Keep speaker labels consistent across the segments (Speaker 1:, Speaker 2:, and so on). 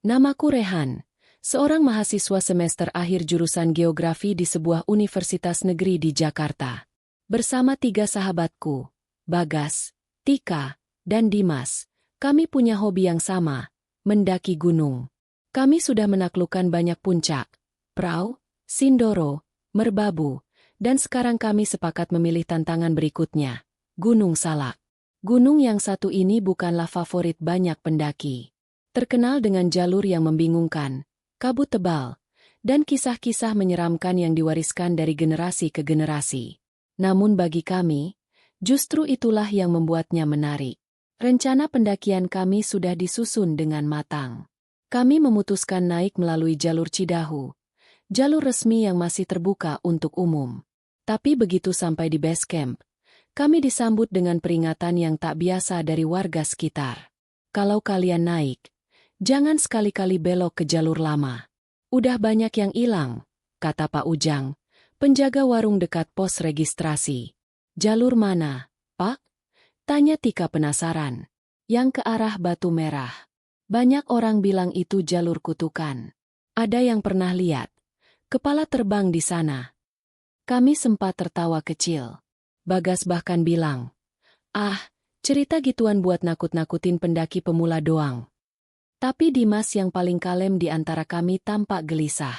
Speaker 1: Namaku Rehan, seorang mahasiswa semester akhir jurusan geografi di sebuah universitas negeri di Jakarta. Bersama 3 sahabatku, Bagas, Tika, dan Dimas, kami punya hobi yang sama, mendaki gunung. Kami sudah menaklukkan banyak puncak, Prau, Sindoro, Merbabu, dan sekarang kami sepakat memilih tantangan berikutnya, Gunung Salak. Gunung yang satu ini bukanlah favorit banyak pendaki. Terkenal dengan jalur yang membingungkan, kabut tebal, dan kisah-kisah menyeramkan yang diwariskan dari generasi ke generasi. Namun bagi kami, justru itulah yang membuatnya menarik. Rencana pendakian kami sudah disusun dengan matang. Kami memutuskan naik melalui jalur Cidahu, jalur resmi yang masih terbuka untuk umum. Tapi begitu sampai di base camp, kami disambut dengan peringatan yang tak biasa dari warga sekitar. Kalau kalian naik, jangan sekali-kali belok ke jalur lama. Udah banyak yang hilang, kata Pak Ujang, penjaga warung dekat pos registrasi. Jalur mana, Pak? Tanya Tika penasaran. Yang ke arah Batu Merah. Banyak orang bilang itu jalur kutukan. Ada yang pernah lihat kepala terbang di sana. Kami sempat tertawa kecil. Bagas bahkan bilang, cerita gituan buat nakut-nakutin pendaki pemula doang. Tapi Dimas yang paling kalem di antara kami tampak gelisah.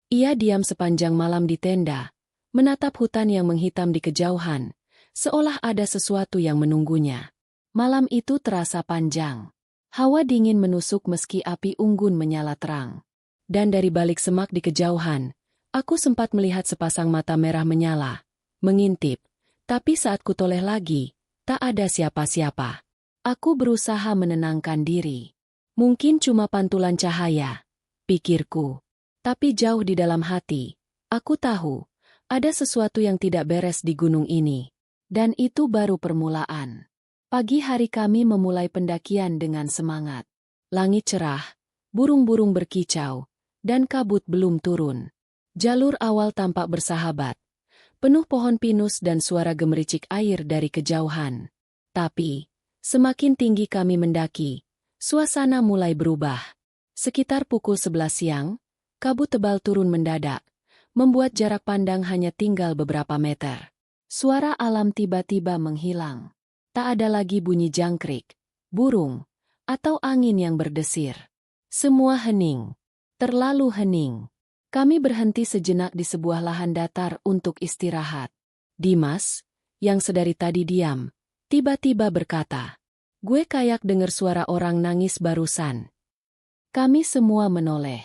Speaker 1: Ia diam sepanjang malam di tenda, menatap hutan yang menghitam di kejauhan, seolah ada sesuatu yang menunggunya. Malam itu terasa panjang. Hawa dingin menusuk meski api unggun menyala terang. Dan dari balik semak di kejauhan, aku sempat melihat sepasang mata merah menyala, mengintip. Tapi saat kutoleh lagi, tak ada siapa-siapa. Aku berusaha menenangkan diri. Mungkin cuma pantulan cahaya, pikirku. Tapi jauh di dalam hati, aku tahu, ada sesuatu yang tidak beres di gunung ini. Dan itu baru permulaan. Pagi hari kami memulai pendakian dengan semangat. Langit cerah, burung-burung berkicau, dan kabut belum turun. Jalur awal tampak bersahabat, penuh pohon pinus dan suara gemericik air dari kejauhan. Tapi, semakin tinggi kami mendaki, suasana mulai berubah. Sekitar pukul 11 siang, kabut tebal turun mendadak, membuat jarak pandang hanya tinggal beberapa meter. Suara alam tiba-tiba menghilang. Tak ada lagi bunyi jangkrik, burung, atau angin yang berdesir. Semua hening. Terlalu hening. Kami berhenti sejenak di sebuah lahan datar untuk istirahat. Dimas, yang sedari tadi diam, tiba-tiba berkata, "Gue kayak dengar suara orang nangis barusan." Kami semua menoleh.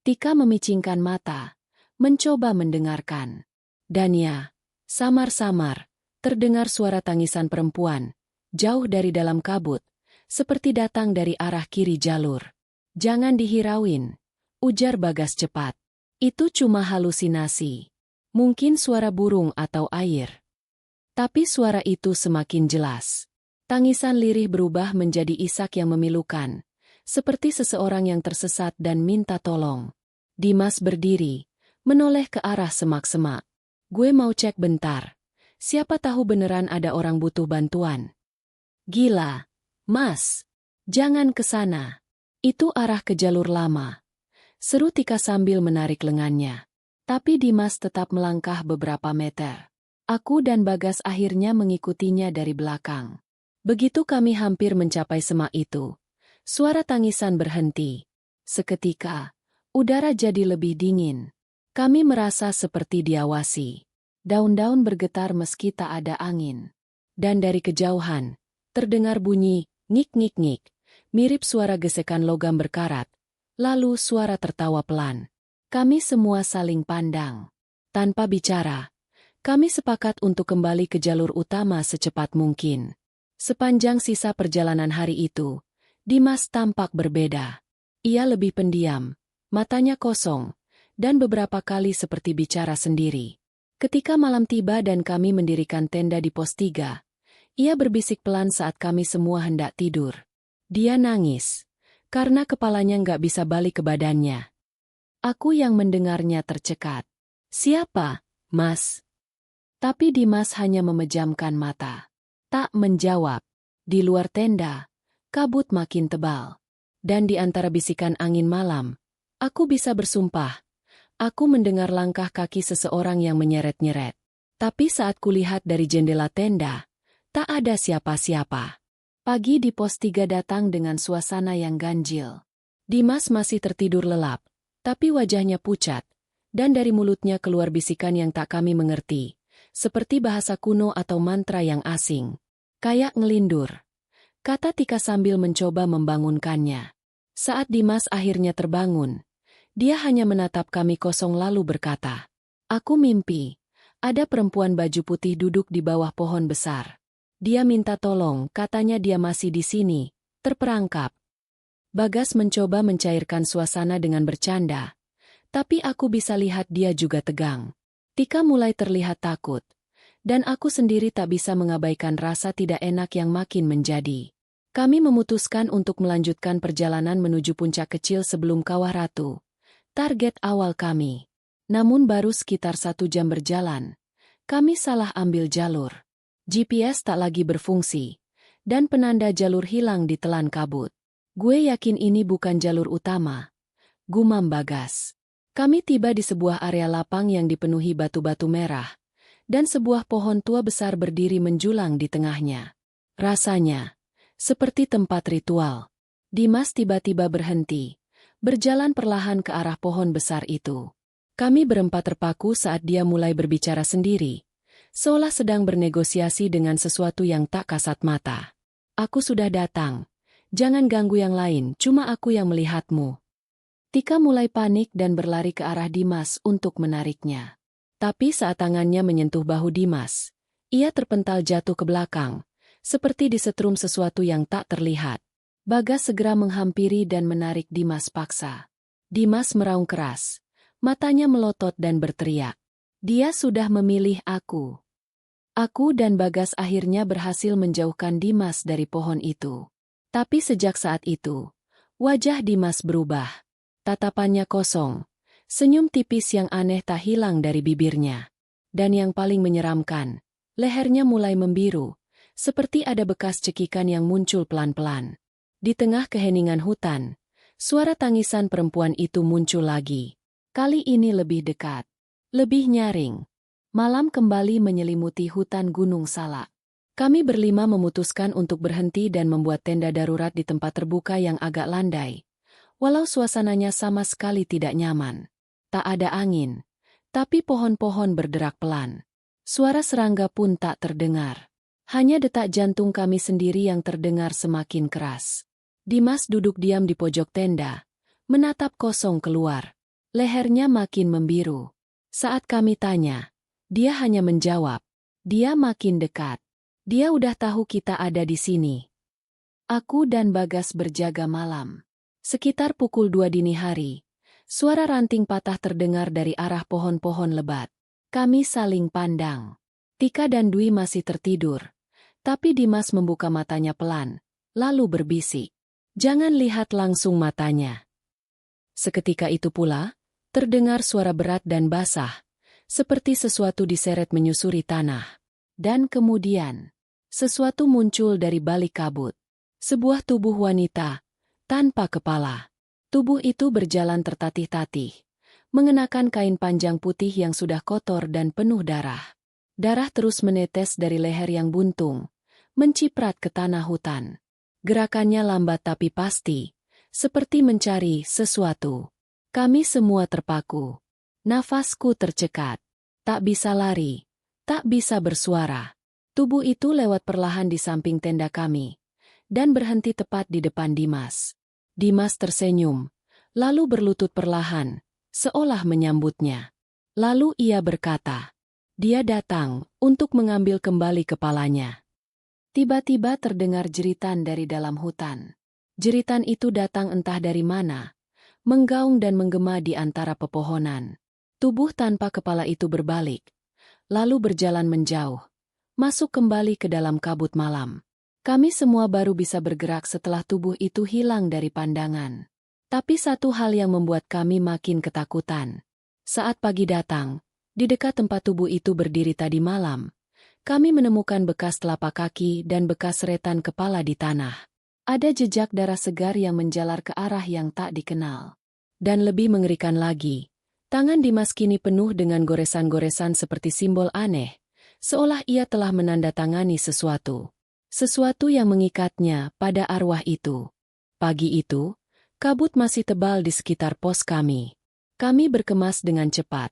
Speaker 1: Tika memicingkan mata, mencoba mendengarkan. Dan ya, samar-samar, terdengar suara tangisan perempuan, jauh dari dalam kabut, seperti datang dari arah kiri jalur. "Jangan dihirauin," ujar Bagas cepat. "Itu cuma halusinasi. Mungkin suara burung atau air." Tapi suara itu semakin jelas. Tangisan lirih berubah menjadi isak yang memilukan, seperti seseorang yang tersesat dan minta tolong. Dimas berdiri, menoleh ke arah semak-semak. "Gue mau cek bentar. Siapa tahu beneran ada orang butuh bantuan." "Gila, Mas. Jangan ke sana. Itu arah ke jalur lama," seru Tika sambil menarik lengannya. Tapi Dimas tetap melangkah beberapa meter. Aku dan Bagas akhirnya mengikutinya dari belakang. Begitu kami hampir mencapai semak itu, suara tangisan berhenti. Seketika, udara jadi lebih dingin. Kami merasa seperti diawasi. Daun-daun bergetar meski tak ada angin. Dan dari kejauhan, terdengar bunyi ngik-ngik-ngik, mirip suara gesekan logam berkarat. Lalu suara tertawa pelan. Kami semua saling pandang. Tanpa bicara, kami sepakat untuk kembali ke jalur utama secepat mungkin. Sepanjang sisa perjalanan hari itu, Dimas tampak berbeda. Ia lebih pendiam, matanya kosong, dan beberapa kali seperti bicara sendiri. Ketika malam tiba dan kami mendirikan tenda di pos 3, ia berbisik pelan saat kami semua hendak tidur. Dia nangis, karena kepalanya nggak bisa balik ke badannya. Aku yang mendengarnya tercekat. "Siapa, Mas?" Tapi Dimas hanya memejamkan mata. Tak menjawab. Di luar tenda, kabut makin tebal. Dan di antara bisikan angin malam, aku bisa bersumpah, aku mendengar langkah kaki seseorang yang menyeret-nyeret. Tapi saat kulihat dari jendela tenda, tak ada siapa-siapa. Pagi di pos 3 datang dengan suasana yang ganjil. Dimas masih tertidur lelap, tapi wajahnya pucat, dan dari mulutnya keluar bisikan yang tak kami mengerti, seperti bahasa kuno atau mantra yang asing. Kayak ngelindur, kata Tika sambil mencoba membangunkannya. Saat Dimas akhirnya terbangun, dia hanya menatap kami kosong lalu berkata, "Aku mimpi. Ada perempuan baju putih duduk di bawah pohon besar. Dia minta tolong, katanya dia masih di sini, terperangkap." Bagas mencoba mencairkan suasana dengan bercanda, tapi aku bisa lihat dia juga tegang. Tika mulai terlihat takut, dan aku sendiri tak bisa mengabaikan rasa tidak enak yang makin menjadi. Kami memutuskan untuk melanjutkan perjalanan menuju puncak kecil sebelum Kawah Ratu, target awal kami. Namun baru sekitar 1 jam berjalan, kami salah ambil jalur. GPS tak lagi berfungsi, dan penanda jalur hilang ditelan kabut. Gue yakin ini bukan jalur utama, gumam Bagas. Kami tiba di sebuah area lapang yang dipenuhi batu-batu merah, dan sebuah pohon tua besar berdiri menjulang di tengahnya. Rasanya seperti tempat ritual. Dimas tiba-tiba berhenti, berjalan perlahan ke arah pohon besar itu. Kami berempat terpaku saat dia mulai berbicara sendiri, seolah sedang bernegosiasi dengan sesuatu yang tak kasat mata. "Aku sudah datang. Jangan ganggu yang lain, cuma aku yang melihatmu." Tika mulai panik dan berlari ke arah Dimas untuk menariknya. Tapi saat tangannya menyentuh bahu Dimas, ia terpental jatuh ke belakang, seperti disetrum sesuatu yang tak terlihat. Bagas segera menghampiri dan menarik Dimas paksa. Dimas meraung keras. Matanya melotot dan berteriak. Dia sudah memilih aku. Aku dan Bagas akhirnya berhasil menjauhkan Dimas dari pohon itu. Tapi sejak saat itu, wajah Dimas berubah. Tatapannya kosong, senyum tipis yang aneh tak hilang dari bibirnya. Dan yang paling menyeramkan, lehernya mulai membiru, seperti ada bekas cekikan yang muncul pelan-pelan. Di tengah keheningan hutan, suara tangisan perempuan itu muncul lagi. Kali ini lebih dekat, lebih nyaring. Malam kembali menyelimuti hutan Gunung Salak. Kami berlima memutuskan untuk berhenti dan membuat tenda darurat di tempat terbuka yang agak landai. Walau suasananya sama sekali tidak nyaman. Tak ada angin, tapi pohon-pohon berderak pelan. Suara serangga pun tak terdengar. Hanya detak jantung kami sendiri yang terdengar semakin keras. Dimas duduk diam di pojok tenda, menatap kosong keluar. Lehernya makin membiru. Saat kami tanya, dia hanya menjawab, "Dia makin dekat. Dia udah tahu kita ada di sini." Aku dan Bagas berjaga malam. Sekitar pukul 2 dini hari, suara ranting patah terdengar dari arah pohon-pohon lebat. Kami saling pandang. Tika dan Dwi masih tertidur, tapi Dimas membuka matanya pelan, lalu berbisik, "Jangan lihat langsung matanya." Seketika itu pula, terdengar suara berat dan basah, seperti sesuatu diseret menyusuri tanah. Dan kemudian, sesuatu muncul dari balik kabut. Sebuah tubuh wanita, tanpa kepala. Tubuh itu berjalan tertatih-tatih, mengenakan kain panjang putih yang sudah kotor dan penuh darah. Darah terus menetes dari leher yang buntung, menciprat ke tanah hutan. Gerakannya lambat tapi pasti, seperti mencari sesuatu. Kami semua terpaku. Nafasku tercekat. Tak bisa lari. Tak bisa bersuara. Tubuh itu lewat perlahan di samping tenda kami, dan berhenti tepat di depan Dimas. Dimas tersenyum, lalu berlutut perlahan, seolah menyambutnya. Lalu ia berkata, "Dia datang untuk mengambil kembali kepalanya." Tiba-tiba terdengar jeritan dari dalam hutan. Jeritan itu datang entah dari mana, menggaung dan menggema di antara pepohonan. Tubuh tanpa kepala itu berbalik, lalu berjalan menjauh, masuk kembali ke dalam kabut malam. Kami semua baru bisa bergerak setelah tubuh itu hilang dari pandangan. Tapi satu hal yang membuat kami makin ketakutan. Saat pagi datang, di dekat tempat tubuh itu berdiri tadi malam, kami menemukan bekas telapak kaki dan bekas seretan kepala di tanah. Ada jejak darah segar yang menjalar ke arah yang tak dikenal. Dan lebih mengerikan lagi, tangan Dimas kini penuh dengan goresan-goresan seperti simbol aneh, seolah ia telah menandatangani sesuatu. Sesuatu yang mengikatnya pada arwah itu. Pagi itu, kabut masih tebal di sekitar pos kami. Kami berkemas dengan cepat,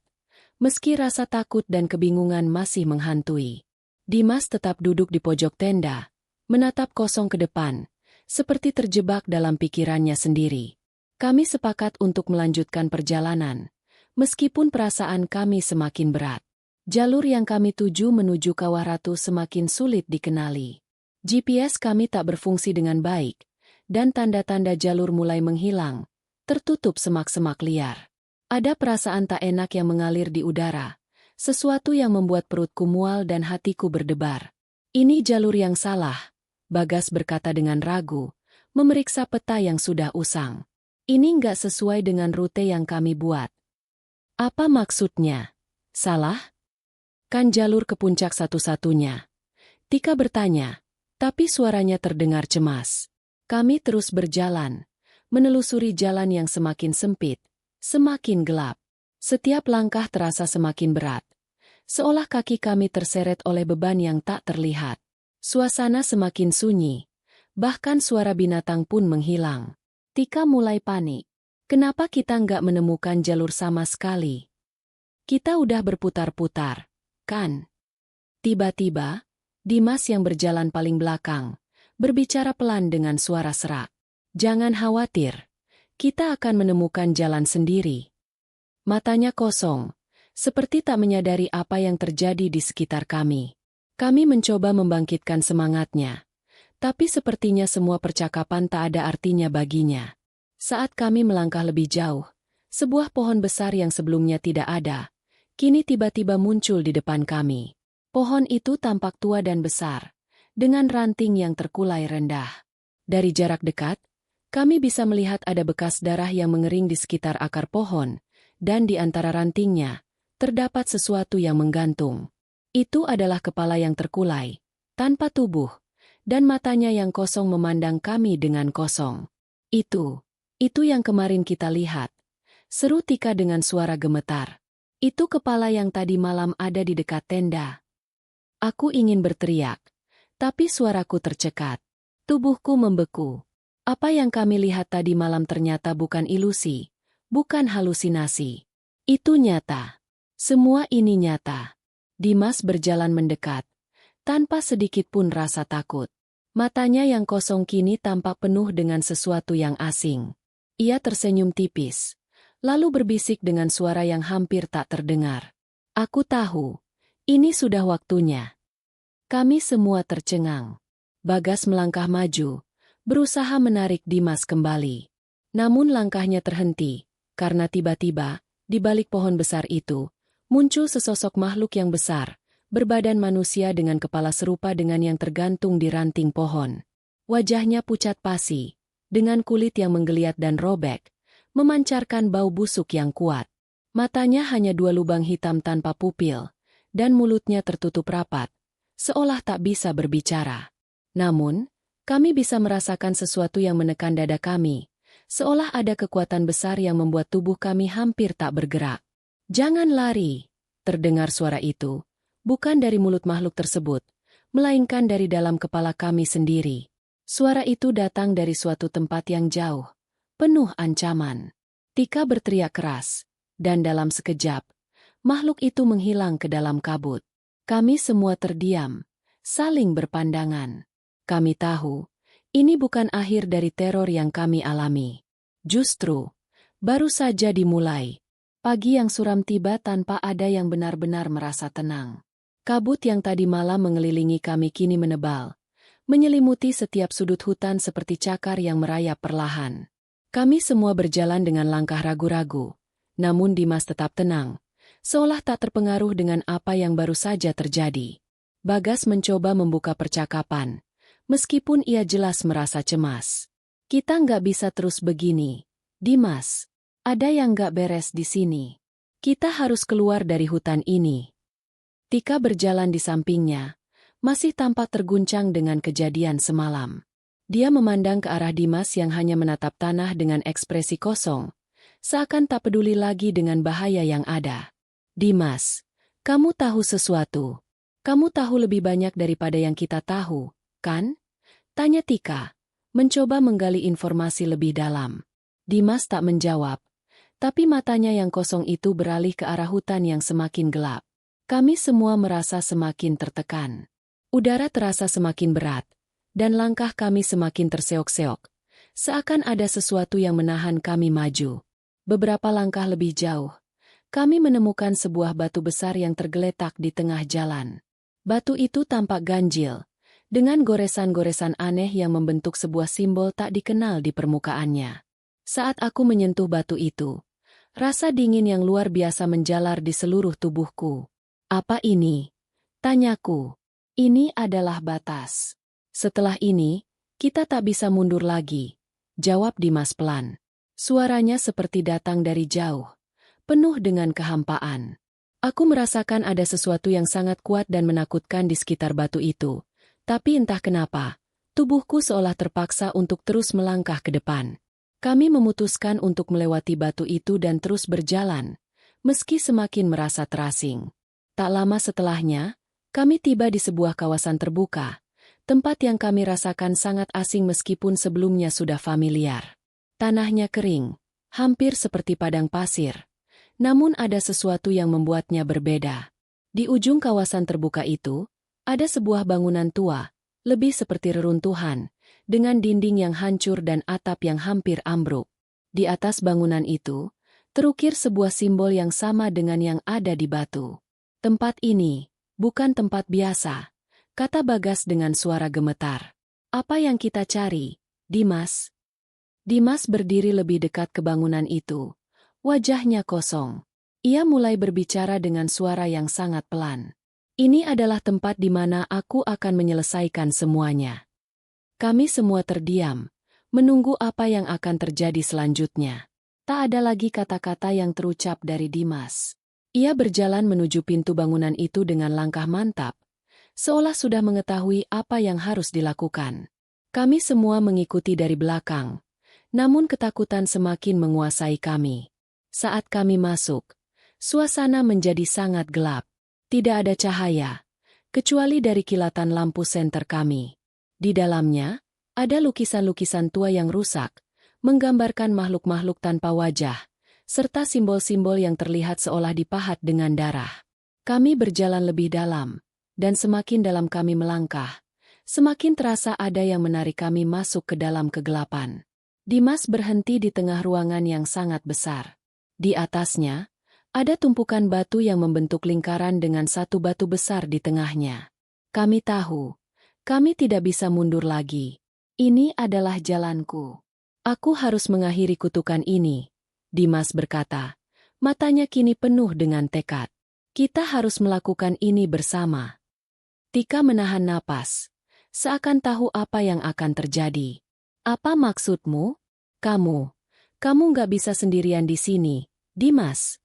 Speaker 1: meski rasa takut dan kebingungan masih menghantui. Dimas tetap duduk di pojok tenda, menatap kosong ke depan, seperti terjebak dalam pikirannya sendiri. Kami sepakat untuk melanjutkan perjalanan, meskipun perasaan kami semakin berat. Jalur yang kami tuju menuju Kawah Ratu semakin sulit dikenali. GPS kami tak berfungsi dengan baik, dan tanda-tanda jalur mulai menghilang, tertutup semak-semak liar. Ada perasaan tak enak yang mengalir di udara, sesuatu yang membuat perutku mual dan hatiku berdebar. Ini jalur yang salah, Bagas berkata dengan ragu, memeriksa peta yang sudah usang. Ini nggak sesuai dengan rute yang kami buat. Apa maksudnya? Salah? Kan jalur ke puncak satu-satunya. Tika bertanya, tapi suaranya terdengar cemas. Kami terus berjalan, menelusuri jalan yang semakin sempit, semakin gelap. Setiap langkah terasa semakin berat, seolah kaki kami terseret oleh beban yang tak terlihat. Suasana semakin sunyi, bahkan suara binatang pun menghilang. Tika mulai panik. Kenapa kita nggak menemukan jalur sama sekali? Kita udah berputar-putar, kan? Tiba-tiba, Dimas yang berjalan paling belakang, berbicara pelan dengan suara serak. Jangan khawatir, kita akan menemukan jalan sendiri. Matanya kosong, seperti tak menyadari apa yang terjadi di sekitar kami. Kami mencoba membangkitkan semangatnya, tapi sepertinya semua percakapan tak ada artinya baginya. Saat kami melangkah lebih jauh, sebuah pohon besar yang sebelumnya tidak ada, kini tiba-tiba muncul di depan kami. Pohon itu tampak tua dan besar, dengan ranting yang terkulai rendah. Dari jarak dekat, kami bisa melihat ada bekas darah yang mengering di sekitar akar pohon, dan di antara rantingnya, terdapat sesuatu yang menggantung. Itu adalah kepala yang terkulai, tanpa tubuh, dan matanya yang kosong memandang kami dengan kosong. Itu yang kemarin kita lihat, seru Tika dengan suara gemetar. Itu kepala yang tadi malam ada di dekat tenda. Aku ingin berteriak, tapi suaraku tercekat. Tubuhku membeku. Apa yang kami lihat tadi malam ternyata bukan ilusi, bukan halusinasi. Itu nyata. Semua ini nyata. Dimas berjalan mendekat, tanpa sedikit pun rasa takut. Matanya yang kosong kini tampak penuh dengan sesuatu yang asing. Ia tersenyum tipis, lalu berbisik dengan suara yang hampir tak terdengar. Aku tahu, ini sudah waktunya. Kami semua tercengang. Bagas melangkah maju, berusaha menarik Dimas kembali. Namun langkahnya terhenti, karena tiba-tiba, di balik pohon besar itu, muncul sesosok makhluk yang besar, berbadan manusia dengan kepala serupa dengan yang tergantung di ranting pohon. Wajahnya pucat pasi, dengan kulit yang menggeliat dan robek, memancarkan bau busuk yang kuat. Matanya hanya 2 lubang hitam tanpa pupil, dan mulutnya tertutup rapat, seolah tak bisa berbicara. Namun, kami bisa merasakan sesuatu yang menekan dada kami, seolah ada kekuatan besar yang membuat tubuh kami hampir tak bergerak. Jangan lari, terdengar suara itu, bukan dari mulut makhluk tersebut, melainkan dari dalam kepala kami sendiri. Suara itu datang dari suatu tempat yang jauh, penuh ancaman. Tika berteriak keras, dan dalam sekejap, makhluk itu menghilang ke dalam kabut. Kami semua terdiam, saling berpandangan. Kami tahu, ini bukan akhir dari teror yang kami alami. Justru, baru saja dimulai. Pagi yang suram tiba tanpa ada yang benar-benar merasa tenang. Kabut yang tadi malam mengelilingi kami kini menebal, menyelimuti setiap sudut hutan seperti cakar yang merayap perlahan. Kami semua berjalan dengan langkah ragu-ragu, namun Dimas tetap tenang, seolah tak terpengaruh dengan apa yang baru saja terjadi. Bagas mencoba membuka percakapan, meskipun ia jelas merasa cemas. Kita nggak bisa terus begini, Dimas. Ada yang nggak beres di sini. Kita harus keluar dari hutan ini. Tika berjalan di sampingnya, masih tampak terguncang dengan kejadian semalam. Dia memandang ke arah Dimas yang hanya menatap tanah dengan ekspresi kosong, seakan tak peduli lagi dengan bahaya yang ada. Dimas, kamu tahu sesuatu. Kamu tahu lebih banyak daripada yang kita tahu, kan? Tanya Tika, mencoba menggali informasi lebih dalam. Dimas tak menjawab, tapi matanya yang kosong itu beralih ke arah hutan yang semakin gelap. Kami semua merasa semakin tertekan. Udara terasa semakin berat, dan langkah kami semakin terseok-seok, seakan ada sesuatu yang menahan kami maju. Beberapa langkah lebih jauh, kami menemukan sebuah batu besar yang tergeletak di tengah jalan. Batu itu tampak ganjil, dengan goresan-goresan aneh yang membentuk sebuah simbol tak dikenal di permukaannya. Saat aku menyentuh batu itu, rasa dingin yang luar biasa menjalar di seluruh tubuhku. Apa ini? Tanyaku. Ini adalah batas. Setelah ini, kita tak bisa mundur lagi, jawab Dimas pelan. Suaranya seperti datang dari jauh, penuh dengan kehampaan. Aku merasakan ada sesuatu yang sangat kuat dan menakutkan di sekitar batu itu. Tapi entah kenapa, tubuhku seolah terpaksa untuk terus melangkah ke depan. Kami memutuskan untuk melewati batu itu dan terus berjalan, meski semakin merasa terasing. Tak lama setelahnya, kami tiba di sebuah kawasan terbuka, tempat yang kami rasakan sangat asing meskipun sebelumnya sudah familiar. Tanahnya kering, hampir seperti padang pasir, namun ada sesuatu yang membuatnya berbeda. Di ujung kawasan terbuka itu, ada sebuah bangunan tua, lebih seperti reruntuhan, dengan dinding yang hancur dan atap yang hampir ambruk. Di atas bangunan itu, terukir sebuah simbol yang sama dengan yang ada di batu. Tempat ini bukan tempat biasa, kata Bagas dengan suara gemetar. Apa yang kita cari, Dimas? Dimas berdiri lebih dekat ke bangunan itu. Wajahnya kosong. Ia mulai berbicara dengan suara yang sangat pelan. Ini adalah tempat di mana aku akan menyelesaikan semuanya. Kami semua terdiam, menunggu apa yang akan terjadi selanjutnya. Tak ada lagi kata-kata yang terucap dari Dimas. Ia berjalan menuju pintu bangunan itu dengan langkah mantap, seolah sudah mengetahui apa yang harus dilakukan. Kami semua mengikuti dari belakang, namun ketakutan semakin menguasai kami. Saat kami masuk, suasana menjadi sangat gelap. Tidak ada cahaya, kecuali dari kilatan lampu senter kami. Di dalamnya, ada lukisan-lukisan tua yang rusak, menggambarkan makhluk-makhluk tanpa wajah, serta simbol-simbol yang terlihat seolah dipahat dengan darah. Kami berjalan lebih dalam, dan semakin dalam kami melangkah, semakin terasa ada yang menarik kami masuk ke dalam kegelapan. Dimas berhenti di tengah ruangan yang sangat besar. Di atasnya, ada tumpukan batu yang membentuk lingkaran dengan satu batu besar di tengahnya. Kami tahu, kami tidak bisa mundur lagi. Ini adalah jalanku. Aku harus mengakhiri kutukan ini, Dimas berkata. Matanya kini penuh dengan tekad. Kita harus melakukan ini bersama. Tika menahan napas, seakan tahu apa yang akan terjadi. Apa maksudmu? Kamu nggak bisa sendirian di sini, Dimas.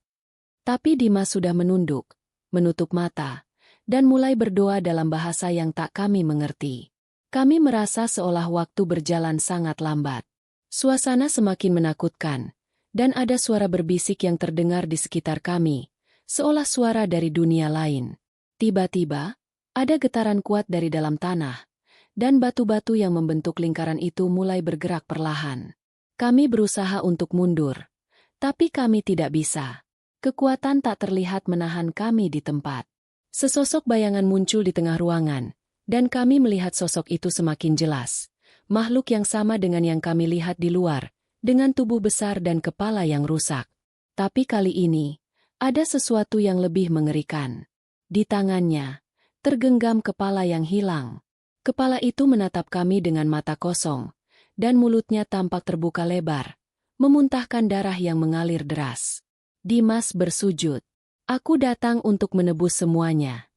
Speaker 1: Tapi Dimas sudah menunduk, menutup mata, dan mulai berdoa dalam bahasa yang tak kami mengerti. Kami merasa seolah waktu berjalan sangat lambat. Suasana semakin menakutkan, dan ada suara berbisik yang terdengar di sekitar kami, seolah suara dari dunia lain. Tiba-tiba, ada getaran kuat dari dalam tanah, dan batu-batu yang membentuk lingkaran itu mulai bergerak perlahan. Kami berusaha untuk mundur, tapi kami tidak bisa. Kekuatan tak terlihat menahan kami di tempat. Sesosok bayangan muncul di tengah ruangan, dan kami melihat sosok itu semakin jelas. Makhluk yang sama dengan yang kami lihat di luar, dengan tubuh besar dan kepala yang rusak. Tapi kali ini, ada sesuatu yang lebih mengerikan. Di tangannya, tergenggam kepala yang hilang. Kepala itu menatap kami dengan mata kosong, dan mulutnya tampak terbuka lebar, memuntahkan darah yang mengalir deras. Dimas bersujud. Aku datang untuk menebus semuanya.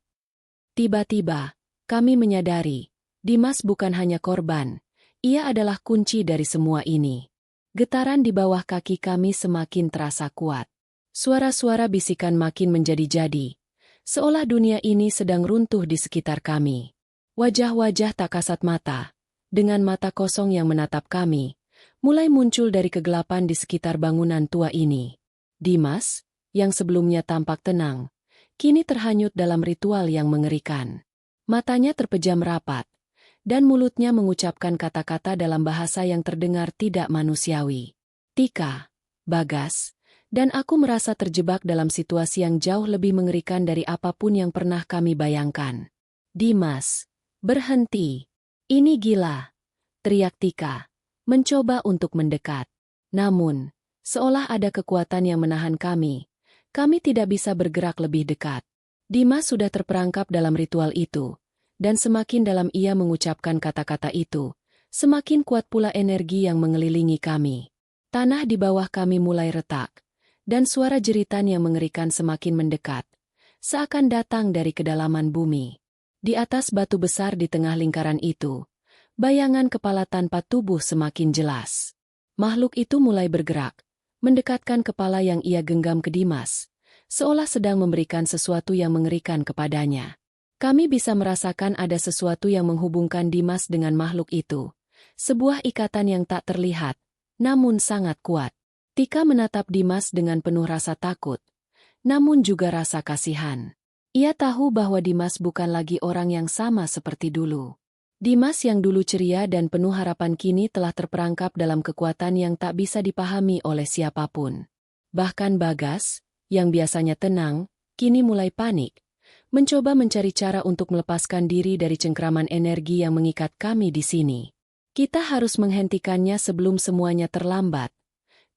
Speaker 1: Tiba-tiba, kami menyadari, Dimas bukan hanya korban, ia adalah kunci dari semua ini. Getaran di bawah kaki kami semakin terasa kuat. Suara-suara bisikan makin menjadi-jadi, seolah dunia ini sedang runtuh di sekitar kami. Wajah-wajah tak kasat mata, dengan mata kosong yang menatap kami, mulai muncul dari kegelapan di sekitar bangunan tua ini. Dimas, yang sebelumnya tampak tenang, kini terhanyut dalam ritual yang mengerikan. Matanya terpejam rapat, dan mulutnya mengucapkan kata-kata dalam bahasa yang terdengar tidak manusiawi. Tika, Bagas, dan aku merasa terjebak dalam situasi yang jauh lebih mengerikan dari apapun yang pernah kami bayangkan. Dimas, berhenti. Ini gila, teriak Tika, mencoba untuk mendekat. Namun, seolah ada kekuatan yang menahan kami tidak bisa bergerak lebih dekat. Dimas sudah terperangkap dalam ritual itu, dan semakin dalam ia mengucapkan kata-kata itu, semakin kuat pula energi yang mengelilingi kami. Tanah di bawah kami mulai retak, dan suara jeritan yang mengerikan semakin mendekat, seakan datang dari kedalaman bumi. Di atas batu besar di tengah lingkaran itu, bayangan kepala tanpa tubuh semakin jelas. Makhluk itu mulai bergerak, mendekatkan kepala yang ia genggam ke Dimas, seolah sedang memberikan sesuatu yang mengerikan kepadanya. Kami bisa merasakan ada sesuatu yang menghubungkan Dimas dengan makhluk itu, sebuah ikatan yang tak terlihat, namun sangat kuat. Tika menatap Dimas dengan penuh rasa takut, namun juga rasa kasihan. Ia tahu bahwa Dimas bukan lagi orang yang sama seperti dulu. Dimas yang dulu ceria dan penuh harapan kini telah terperangkap dalam kekuatan yang tak bisa dipahami oleh siapapun. Bahkan Bagas, yang biasanya tenang, kini mulai panik, mencoba mencari cara untuk melepaskan diri dari cengkraman energi yang mengikat kami di sini. Kita harus menghentikannya sebelum semuanya terlambat,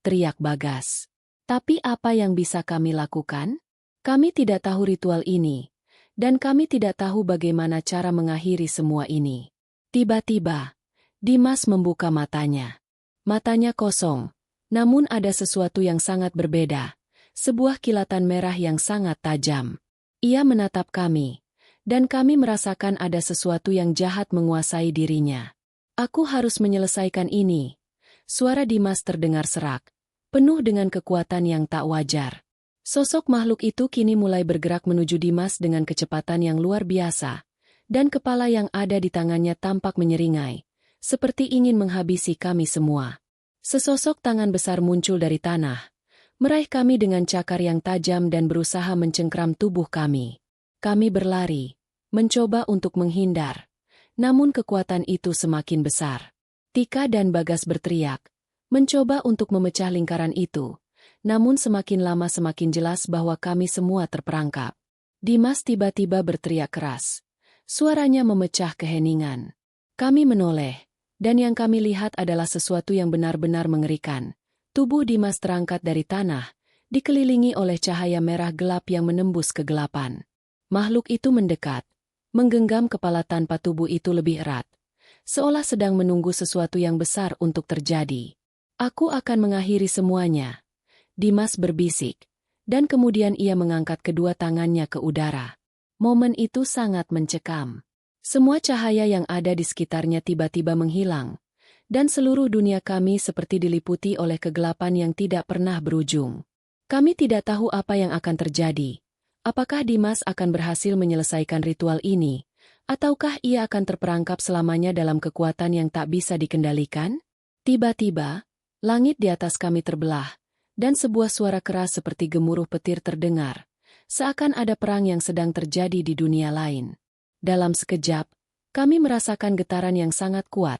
Speaker 1: teriak Bagas. Tapi apa yang bisa kami lakukan? Kami tidak tahu ritual ini, dan kami tidak tahu bagaimana cara mengakhiri semua ini. Tiba-tiba, Dimas membuka matanya. Matanya kosong, namun ada sesuatu yang sangat berbeda, sebuah kilatan merah yang sangat tajam. Ia menatap kami, dan kami merasakan ada sesuatu yang jahat menguasai dirinya. Aku harus menyelesaikan ini. Suara Dimas terdengar serak, penuh dengan kekuatan yang tak wajar. Sosok makhluk itu kini mulai bergerak menuju Dimas dengan kecepatan yang luar biasa, dan kepala yang ada di tangannya tampak menyeringai, seperti ingin menghabisi kami semua. Sesosok tangan besar muncul dari tanah, meraih kami dengan cakar yang tajam dan berusaha mencengkram tubuh kami. Kami berlari, mencoba untuk menghindar, namun kekuatan itu semakin besar. Tika dan Bagas berteriak, mencoba untuk memecah lingkaran itu. Namun semakin lama semakin jelas bahwa kami semua terperangkap. Dimas tiba-tiba berteriak keras. Suaranya memecah keheningan. Kami menoleh, dan yang kami lihat adalah sesuatu yang benar-benar mengerikan. Tubuh Dimas terangkat dari tanah, dikelilingi oleh cahaya merah gelap yang menembus kegelapan. Makhluk itu mendekat, menggenggam kepala tanpa tubuh itu lebih erat, seolah sedang menunggu sesuatu yang besar untuk terjadi. Aku akan mengakhiri semuanya, Dimas berbisik, dan kemudian ia mengangkat kedua tangannya ke udara. Momen itu sangat mencekam. Semua cahaya yang ada di sekitarnya tiba-tiba menghilang, dan seluruh dunia kami seperti diliputi oleh kegelapan yang tidak pernah berujung. Kami tidak tahu apa yang akan terjadi. Apakah Dimas akan berhasil menyelesaikan ritual ini, ataukah ia akan terperangkap selamanya dalam kekuatan yang tak bisa dikendalikan? Tiba-tiba, langit di atas kami terbelah, dan sebuah suara keras seperti gemuruh petir terdengar, seakan ada perang yang sedang terjadi di dunia lain. Dalam sekejap, kami merasakan getaran yang sangat kuat,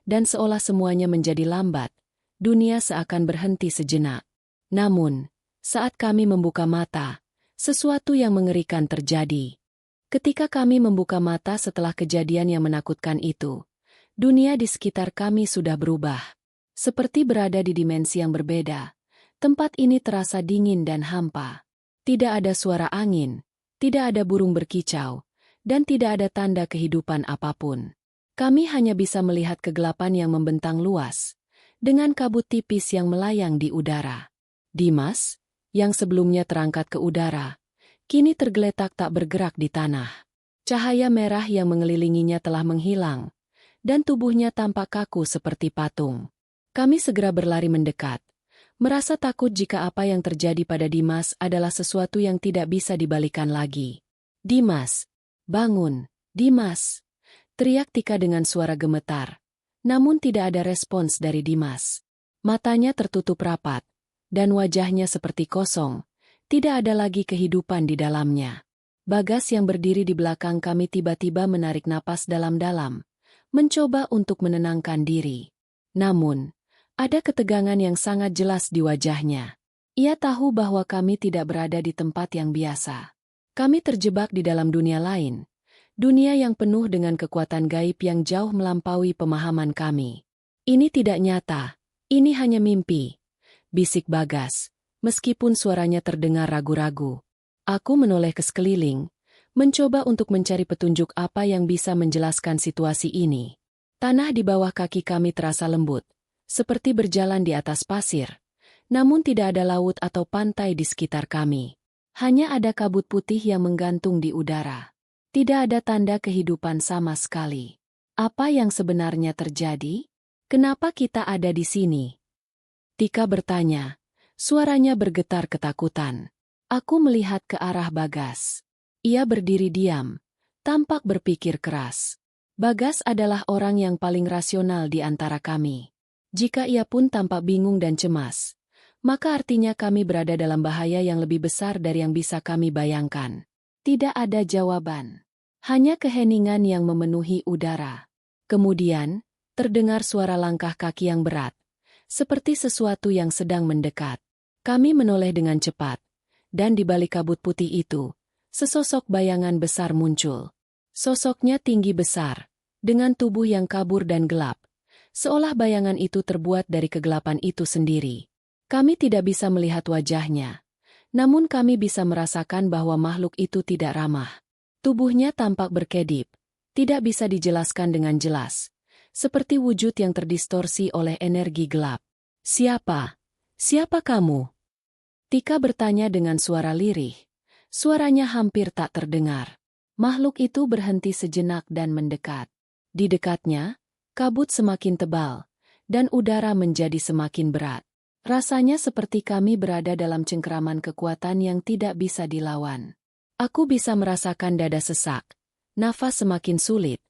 Speaker 1: dan seolah semuanya menjadi lambat, dunia seakan berhenti sejenak. Namun, saat kami membuka mata, sesuatu yang mengerikan terjadi. Ketika kami membuka mata setelah kejadian yang menakutkan itu, dunia di sekitar kami sudah berubah. Seperti berada di dimensi yang berbeda. Tempat ini terasa dingin dan hampa. Tidak ada suara angin, tidak ada burung berkicau, dan tidak ada tanda kehidupan apapun. Kami hanya bisa melihat kegelapan yang membentang luas, dengan kabut tipis yang melayang di udara. Dimas, yang sebelumnya terangkat ke udara, kini tergeletak tak bergerak di tanah. Cahaya merah yang mengelilinginya telah menghilang, dan tubuhnya tampak kaku seperti patung. Kami segera berlari mendekat, merasa takut jika apa yang terjadi pada Dimas adalah sesuatu yang tidak bisa dibalikan lagi. Dimas, bangun, Dimas! Teriak Tika dengan suara gemetar, Namun tidak ada respons dari Dimas. Matanya tertutup rapat, dan wajahnya seperti kosong, tidak ada lagi kehidupan di dalamnya. Bagas yang berdiri di belakang kami tiba-tiba menarik napas dalam-dalam, mencoba untuk menenangkan diri. Namun, ada ketegangan yang sangat jelas di wajahnya. Ia tahu bahwa kami tidak berada di tempat yang biasa. Kami terjebak di dalam dunia lain, dunia yang penuh dengan kekuatan gaib yang jauh melampaui pemahaman kami. Ini tidak nyata, ini hanya mimpi, bisik Bagas, meskipun suaranya terdengar ragu-ragu. Aku menoleh ke sekeliling, mencoba untuk mencari petunjuk apa yang bisa menjelaskan situasi ini. Tanah di bawah kaki kami terasa lembut, seperti berjalan di atas pasir. Namun tidak ada laut atau pantai di sekitar kami. Hanya ada kabut putih yang menggantung di udara. Tidak ada tanda kehidupan sama sekali. Apa yang sebenarnya terjadi? Kenapa kita ada di sini? Tika bertanya. Suaranya bergetar ketakutan. Aku melihat ke arah Bagas. Ia berdiri diam, tampak berpikir keras. Bagas adalah orang yang paling rasional di antara kami. Jika ia pun tampak bingung dan cemas, maka artinya kami berada dalam bahaya yang lebih besar dari yang bisa kami bayangkan. Tidak ada jawaban. Hanya keheningan yang memenuhi udara. Kemudian, terdengar suara langkah kaki yang berat, seperti sesuatu yang sedang mendekat. Kami menoleh dengan cepat, dan di balik kabut putih itu, sesosok bayangan besar muncul. Sosoknya tinggi besar, dengan tubuh yang kabur dan gelap, seolah bayangan itu terbuat dari kegelapan itu sendiri. Kami tidak bisa melihat wajahnya, namun kami bisa merasakan bahwa makhluk itu tidak ramah. Tubuhnya tampak berkedip, tidak bisa dijelaskan dengan jelas, seperti wujud yang terdistorsi oleh energi gelap. Siapa? Siapa kamu? Tika bertanya dengan suara lirih. Suaranya hampir tak terdengar. Makhluk itu berhenti sejenak dan mendekat. Di dekatnya, kabut semakin tebal, dan udara menjadi semakin berat. Rasanya seperti kami berada dalam cengkeraman kekuatan yang tidak bisa dilawan. Aku bisa merasakan dada sesak, nafas semakin sulit,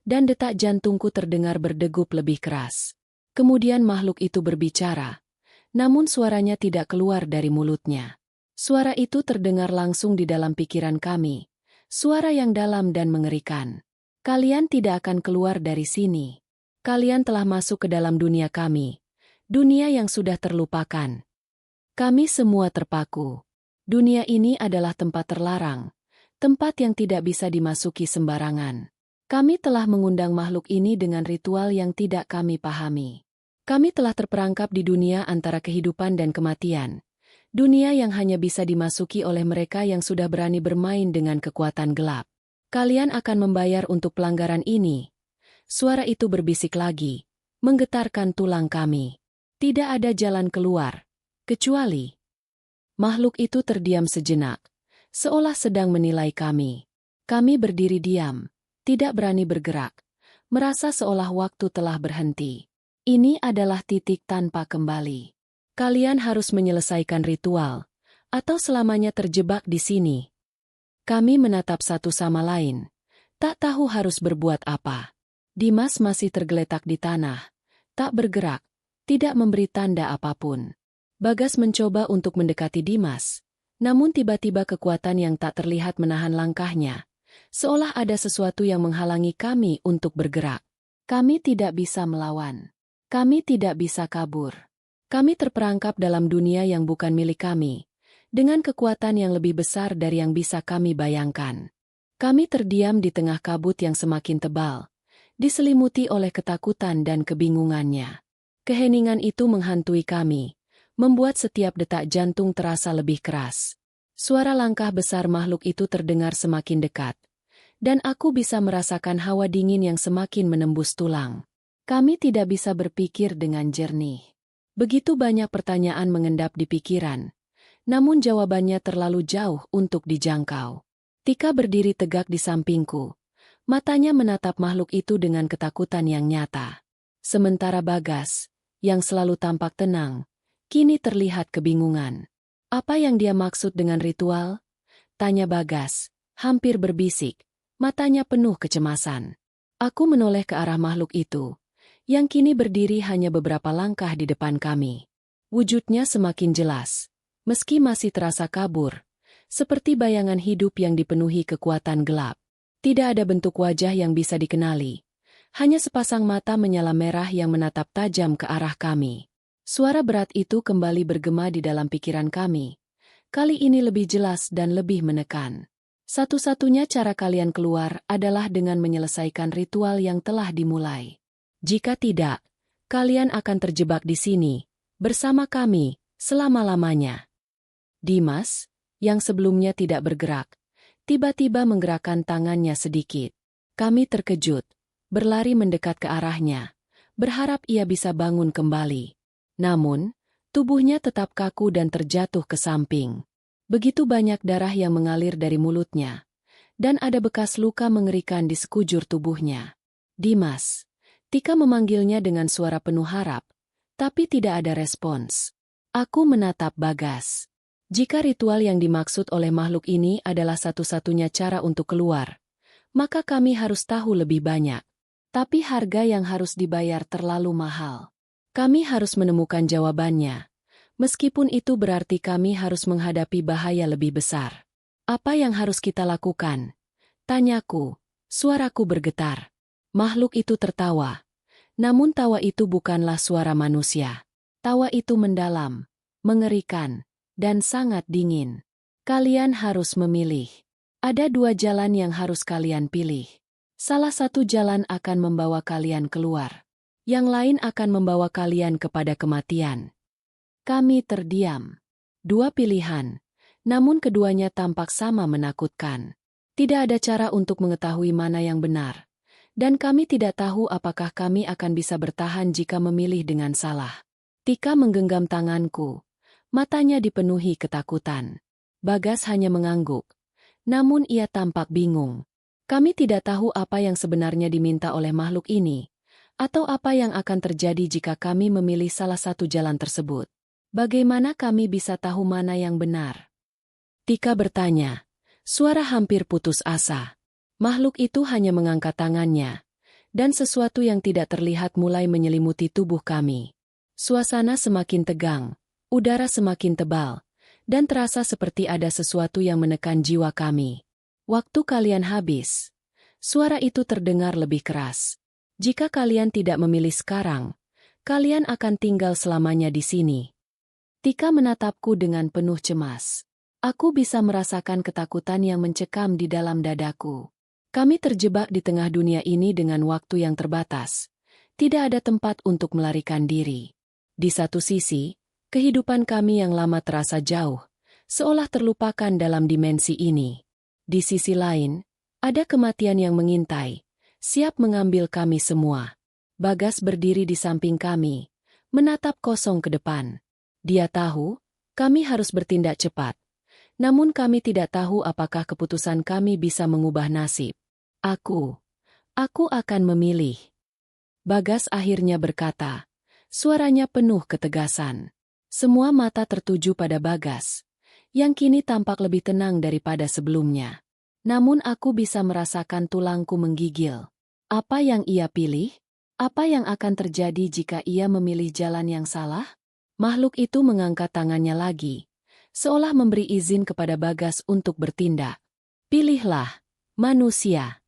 Speaker 1: dan detak jantungku terdengar berdegup lebih keras. Kemudian makhluk itu berbicara, namun suaranya tidak keluar dari mulutnya. Suara itu terdengar langsung di dalam pikiran kami, suara yang dalam dan mengerikan. Kalian tidak akan keluar dari sini. Kalian telah masuk ke dalam dunia kami. Dunia yang sudah terlupakan. Kami semua terpaku. Dunia ini adalah tempat terlarang, tempat yang tidak bisa dimasuki sembarangan. Kami telah mengundang makhluk ini dengan ritual yang tidak kami pahami. Kami telah terperangkap di dunia antara kehidupan dan kematian. Dunia yang hanya bisa dimasuki oleh mereka yang sudah berani bermain dengan kekuatan gelap. Kalian akan membayar untuk pelanggaran ini. Suara itu berbisik lagi, menggetarkan tulang kami. Tidak ada jalan keluar, kecuali... Makhluk itu terdiam sejenak, seolah sedang menilai kami. Kami berdiri diam, tidak berani bergerak, merasa seolah waktu telah berhenti. Ini adalah titik tanpa kembali. Kalian harus menyelesaikan ritual, atau selamanya terjebak di sini. Kami menatap satu sama lain, tak tahu harus berbuat apa. Dimas masih tergeletak di tanah, tak bergerak, tidak memberi tanda apapun. Bagas mencoba untuk mendekati Dimas, namun tiba-tiba kekuatan yang tak terlihat menahan langkahnya, seolah ada sesuatu yang menghalangi kami untuk bergerak. Kami tidak bisa melawan. Kami tidak bisa kabur. Kami terperangkap dalam dunia yang bukan milik kami, dengan kekuatan yang lebih besar dari yang bisa kami bayangkan. Kami terdiam di tengah kabut yang semakin tebal, diselimuti oleh ketakutan dan kebingungannya. Keheningan itu menghantui kami, membuat setiap detak jantung terasa lebih keras. Suara langkah besar makhluk itu terdengar semakin dekat, dan aku bisa merasakan hawa dingin yang semakin menembus tulang. Kami tidak bisa berpikir dengan jernih. Begitu banyak pertanyaan mengendap di pikiran, namun jawabannya terlalu jauh untuk dijangkau. Tika berdiri tegak di sampingku, matanya menatap makhluk itu dengan ketakutan yang nyata. Sementara Bagas, yang selalu tampak tenang, kini terlihat kebingungan. Apa yang dia maksud dengan ritual? Tanya Bagas, hampir berbisik, matanya penuh kecemasan. Aku menoleh ke arah makhluk itu, yang kini berdiri hanya beberapa langkah di depan kami. Wujudnya semakin jelas, meski masih terasa kabur, seperti bayangan hidup yang dipenuhi kekuatan gelap. Tidak ada bentuk wajah yang bisa dikenali, hanya sepasang mata menyala merah yang menatap tajam ke arah kami. Suara berat itu kembali bergema di dalam pikiran kami. Kali ini lebih jelas dan lebih menekan. Satu-satunya cara kalian keluar adalah dengan menyelesaikan ritual yang telah dimulai. Jika tidak, kalian akan terjebak di sini, bersama kami, selama-lamanya. Dimas, yang sebelumnya tidak bergerak, tiba-tiba menggerakkan tangannya sedikit. Kami terkejut, berlari mendekat ke arahnya, berharap ia bisa bangun kembali. Namun, tubuhnya tetap kaku dan terjatuh ke samping. Begitu banyak darah yang mengalir dari mulutnya, dan ada bekas luka mengerikan di sekujur tubuhnya. Dimas, Tika memanggilnya dengan suara penuh harap, tapi tidak ada respons. Aku menatap Bagas. Jika ritual yang dimaksud oleh makhluk ini adalah satu-satunya cara untuk keluar, maka kami harus tahu lebih banyak. Tapi harga yang harus dibayar terlalu mahal. Kami harus menemukan jawabannya. Meskipun itu berarti kami harus menghadapi bahaya lebih besar. Apa yang harus kita lakukan? Tanyaku, suaraku bergetar. Makhluk itu tertawa. Namun tawa itu bukanlah suara manusia. Tawa itu mendalam, mengerikan, dan sangat dingin. Kalian harus memilih. Ada dua jalan yang harus kalian pilih. Salah satu jalan akan membawa kalian keluar. Yang lain akan membawa kalian kepada kematian. Kami terdiam. Dua pilihan, namun keduanya tampak sama menakutkan. Tidak ada cara untuk mengetahui mana yang benar. Dan kami tidak tahu apakah kami akan bisa bertahan jika memilih dengan salah. Tika menggenggam tanganku. Matanya dipenuhi ketakutan. Bagas hanya mengangguk. Namun ia tampak bingung. Kami tidak tahu apa yang sebenarnya diminta oleh makhluk ini, atau apa yang akan terjadi jika kami memilih salah satu jalan tersebut. Bagaimana kami bisa tahu mana yang benar? Tika bertanya. Suara hampir putus asa. Makhluk itu hanya mengangkat tangannya, dan sesuatu yang tidak terlihat mulai menyelimuti tubuh kami. Suasana semakin tegang, udara semakin tebal, dan terasa seperti ada sesuatu yang menekan jiwa kami. Waktu kalian habis. Suara itu terdengar lebih keras. Jika kalian tidak memilih sekarang, kalian akan tinggal selamanya di sini. Tika menatapku dengan penuh cemas. Aku bisa merasakan ketakutan yang mencekam di dalam dadaku. Kami terjebak di tengah dunia ini dengan waktu yang terbatas. Tidak ada tempat untuk melarikan diri. Di satu sisi, kehidupan kami yang lama terasa jauh, seolah terlupakan dalam dimensi ini. Di sisi lain, ada kematian yang mengintai, siap mengambil kami semua. Bagas berdiri di samping kami, menatap kosong ke depan. Dia tahu, kami harus bertindak cepat. Namun kami tidak tahu apakah keputusan kami bisa mengubah nasib. Aku akan memilih. Bagas akhirnya berkata, suaranya penuh ketegasan. Semua mata tertuju pada Bagas, yang kini tampak lebih tenang daripada sebelumnya. Namun aku bisa merasakan tulangku menggigil. Apa yang ia pilih? Apa yang akan terjadi jika ia memilih jalan yang salah? Makhluk itu mengangkat tangannya lagi, seolah memberi izin kepada Bagas untuk bertindak. Pilihlah, manusia.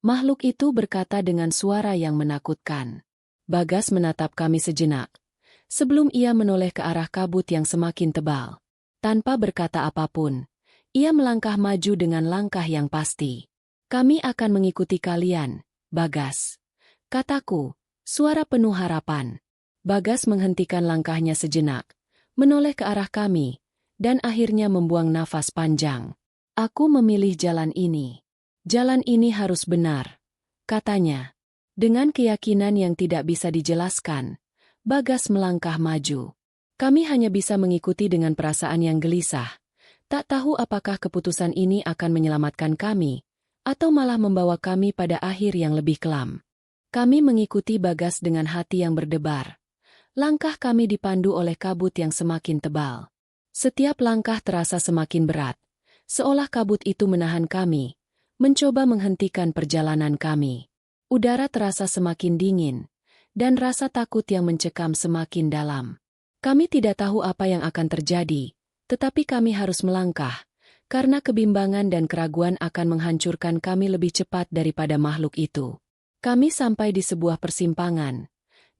Speaker 1: Makhluk itu berkata dengan suara yang menakutkan. Bagas menatap kami sejenak, sebelum ia menoleh ke arah kabut yang semakin tebal. Tanpa berkata apapun, ia melangkah maju dengan langkah yang pasti. Kami akan mengikuti kalian, Bagas. Kataku, suara penuh harapan. Bagas menghentikan langkahnya sejenak, menoleh ke arah kami, dan akhirnya membuang nafas panjang. Aku memilih jalan ini. Jalan ini harus benar, katanya. Dengan keyakinan yang tidak bisa dijelaskan, Bagas melangkah maju. Kami hanya bisa mengikuti dengan perasaan yang gelisah. Tak tahu apakah keputusan ini akan menyelamatkan kami, atau malah membawa kami pada akhir yang lebih kelam. Kami mengikuti Bagas dengan hati yang berdebar. Langkah kami dipandu oleh kabut yang semakin tebal. Setiap langkah terasa semakin berat, seolah kabut itu menahan kami, mencoba menghentikan perjalanan kami. Udara terasa semakin dingin, dan rasa takut yang mencekam semakin dalam. Kami tidak tahu apa yang akan terjadi, tetapi kami harus melangkah, karena kebimbangan dan keraguan akan menghancurkan kami lebih cepat daripada makhluk itu. Kami sampai di sebuah persimpangan.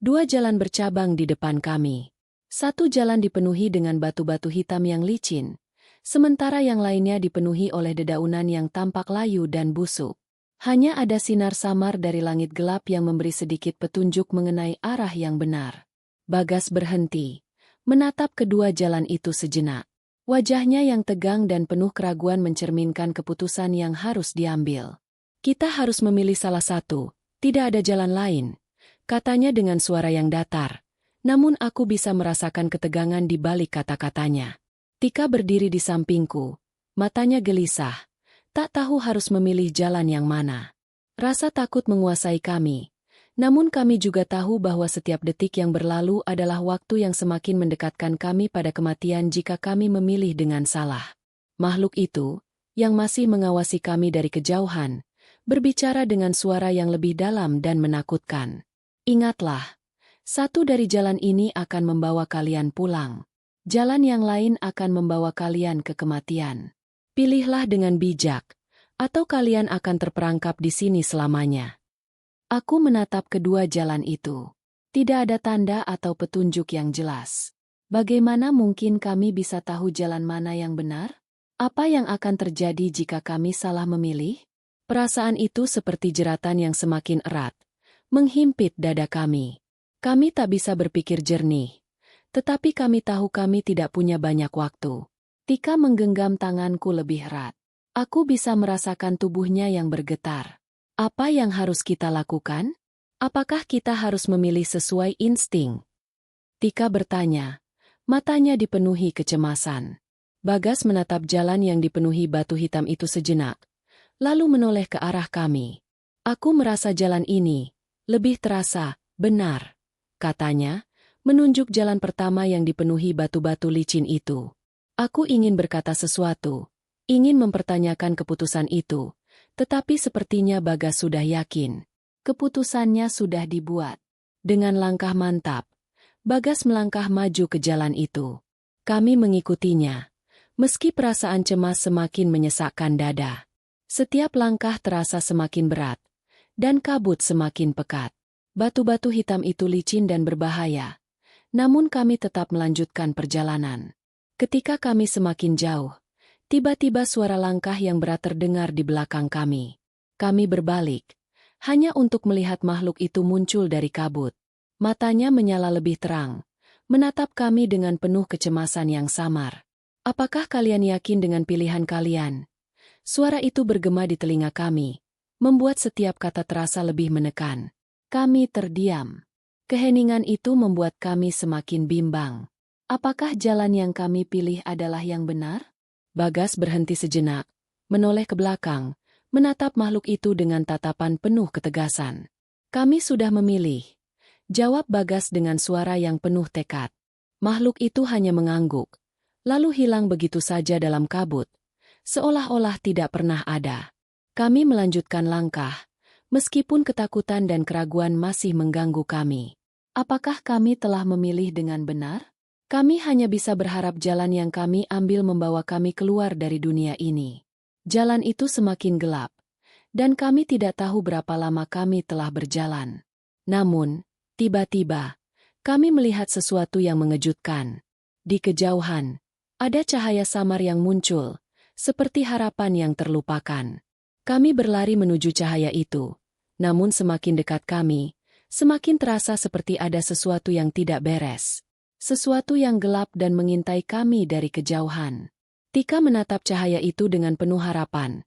Speaker 1: 2 jalan bercabang di depan kami. Satu jalan dipenuhi dengan batu-batu hitam yang licin, sementara yang lainnya dipenuhi oleh dedaunan yang tampak layu dan busuk. Hanya ada sinar samar dari langit gelap yang memberi sedikit petunjuk mengenai arah yang benar. Bagas berhenti, menatap kedua jalan itu sejenak. Wajahnya yang tegang dan penuh keraguan mencerminkan keputusan yang harus diambil. Kita harus memilih salah satu, tidak ada jalan lain, katanya dengan suara yang datar. Namun aku bisa merasakan ketegangan di balik kata-katanya. Tika berdiri di sampingku, matanya gelisah. Tak tahu harus memilih jalan yang mana. Rasa takut menguasai kami. Namun kami juga tahu bahwa setiap detik yang berlalu adalah waktu yang semakin mendekatkan kami pada kematian jika kami memilih dengan salah. Makhluk itu, yang masih mengawasi kami dari kejauhan, berbicara dengan suara yang lebih dalam dan menakutkan. Ingatlah, satu dari jalan ini akan membawa kalian pulang. Jalan yang lain akan membawa kalian ke kematian. Pilihlah dengan bijak, atau kalian akan terperangkap di sini selamanya. Aku menatap kedua jalan itu. Tidak ada tanda atau petunjuk yang jelas. Bagaimana mungkin kami bisa tahu jalan mana yang benar? Apa yang akan terjadi jika kami salah memilih? Perasaan itu seperti jeratan yang semakin erat, menghimpit dada kami. Kami tak bisa berpikir jernih, tetapi kami tahu kami tidak punya banyak waktu. Tika menggenggam tanganku lebih erat. Aku bisa merasakan tubuhnya yang bergetar. Apa yang harus kita lakukan? Apakah kita harus memilih sesuai insting? Tika bertanya. Matanya dipenuhi kecemasan. Bagas menatap jalan yang dipenuhi batu hitam itu sejenak, lalu menoleh ke arah kami. Aku merasa jalan ini lebih terasa benar, katanya, menunjuk jalan pertama yang dipenuhi batu-batu licin itu. Aku ingin berkata sesuatu, ingin mempertanyakan keputusan itu, tetapi sepertinya Bagas sudah yakin. Keputusannya sudah dibuat. Dengan langkah mantap, Bagas melangkah maju ke jalan itu. Kami mengikutinya, meski perasaan cemas semakin menyesakkan dada. Setiap langkah terasa semakin berat, dan kabut semakin pekat. Batu-batu hitam itu licin dan berbahaya, namun kami tetap melanjutkan perjalanan. Ketika kami semakin jauh, tiba-tiba suara langkah yang berat terdengar di belakang kami. Kami berbalik, hanya untuk melihat makhluk itu muncul dari kabut. Matanya menyala lebih terang, menatap kami dengan penuh kecemasan yang samar. Apakah kalian yakin dengan pilihan kalian? Suara itu bergema di telinga kami, membuat setiap kata terasa lebih menekan. Kami terdiam. Keheningan itu membuat kami semakin bimbang. Apakah jalan yang kami pilih adalah yang benar? Bagas berhenti sejenak, menoleh ke belakang, menatap makhluk itu dengan tatapan penuh ketegasan. Kami sudah memilih, jawab Bagas dengan suara yang penuh tekad. Makhluk itu hanya mengangguk, lalu hilang begitu saja dalam kabut, seolah-olah tidak pernah ada. Kami melanjutkan langkah, meskipun ketakutan dan keraguan masih mengganggu kami. Apakah kami telah memilih dengan benar? Kami hanya bisa berharap jalan yang kami ambil membawa kami keluar dari dunia ini. Jalan itu semakin gelap, dan kami tidak tahu berapa lama kami telah berjalan. Namun, tiba-tiba, kami melihat sesuatu yang mengejutkan. Di kejauhan, ada cahaya samar yang muncul, seperti harapan yang terlupakan. Kami berlari menuju cahaya itu, namun semakin dekat kami, semakin terasa seperti ada sesuatu yang tidak beres. Sesuatu yang gelap dan mengintai kami dari kejauhan. Tika menatap cahaya itu dengan penuh harapan.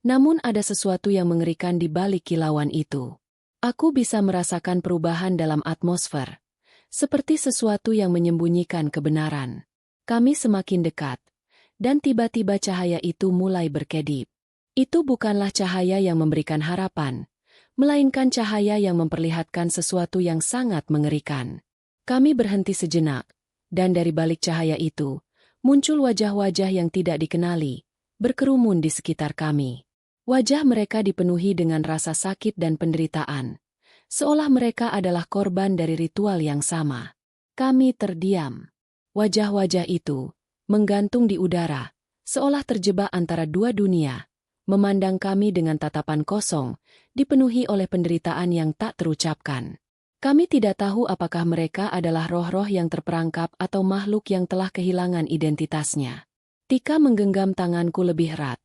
Speaker 1: Namun ada sesuatu yang mengerikan di balik kilauan itu. Aku bisa merasakan perubahan dalam atmosfer. Seperti sesuatu yang menyembunyikan kebenaran. Kami semakin dekat. Dan tiba-tiba cahaya itu mulai berkedip. Itu bukanlah cahaya yang memberikan harapan, melainkan cahaya yang memperlihatkan sesuatu yang sangat mengerikan. Kami berhenti sejenak, dan dari balik cahaya itu, muncul wajah-wajah yang tidak dikenali, berkerumun di sekitar kami. Wajah mereka dipenuhi dengan rasa sakit dan penderitaan, seolah mereka adalah korban dari ritual yang sama. Kami terdiam. Wajah-wajah itu menggantung di udara, seolah terjebak antara dua dunia, memandang kami dengan tatapan kosong, dipenuhi oleh penderitaan yang tak terucapkan. Kami tidak tahu apakah mereka adalah roh-roh yang terperangkap atau makhluk yang telah kehilangan identitasnya. Tika menggenggam tanganku lebih erat,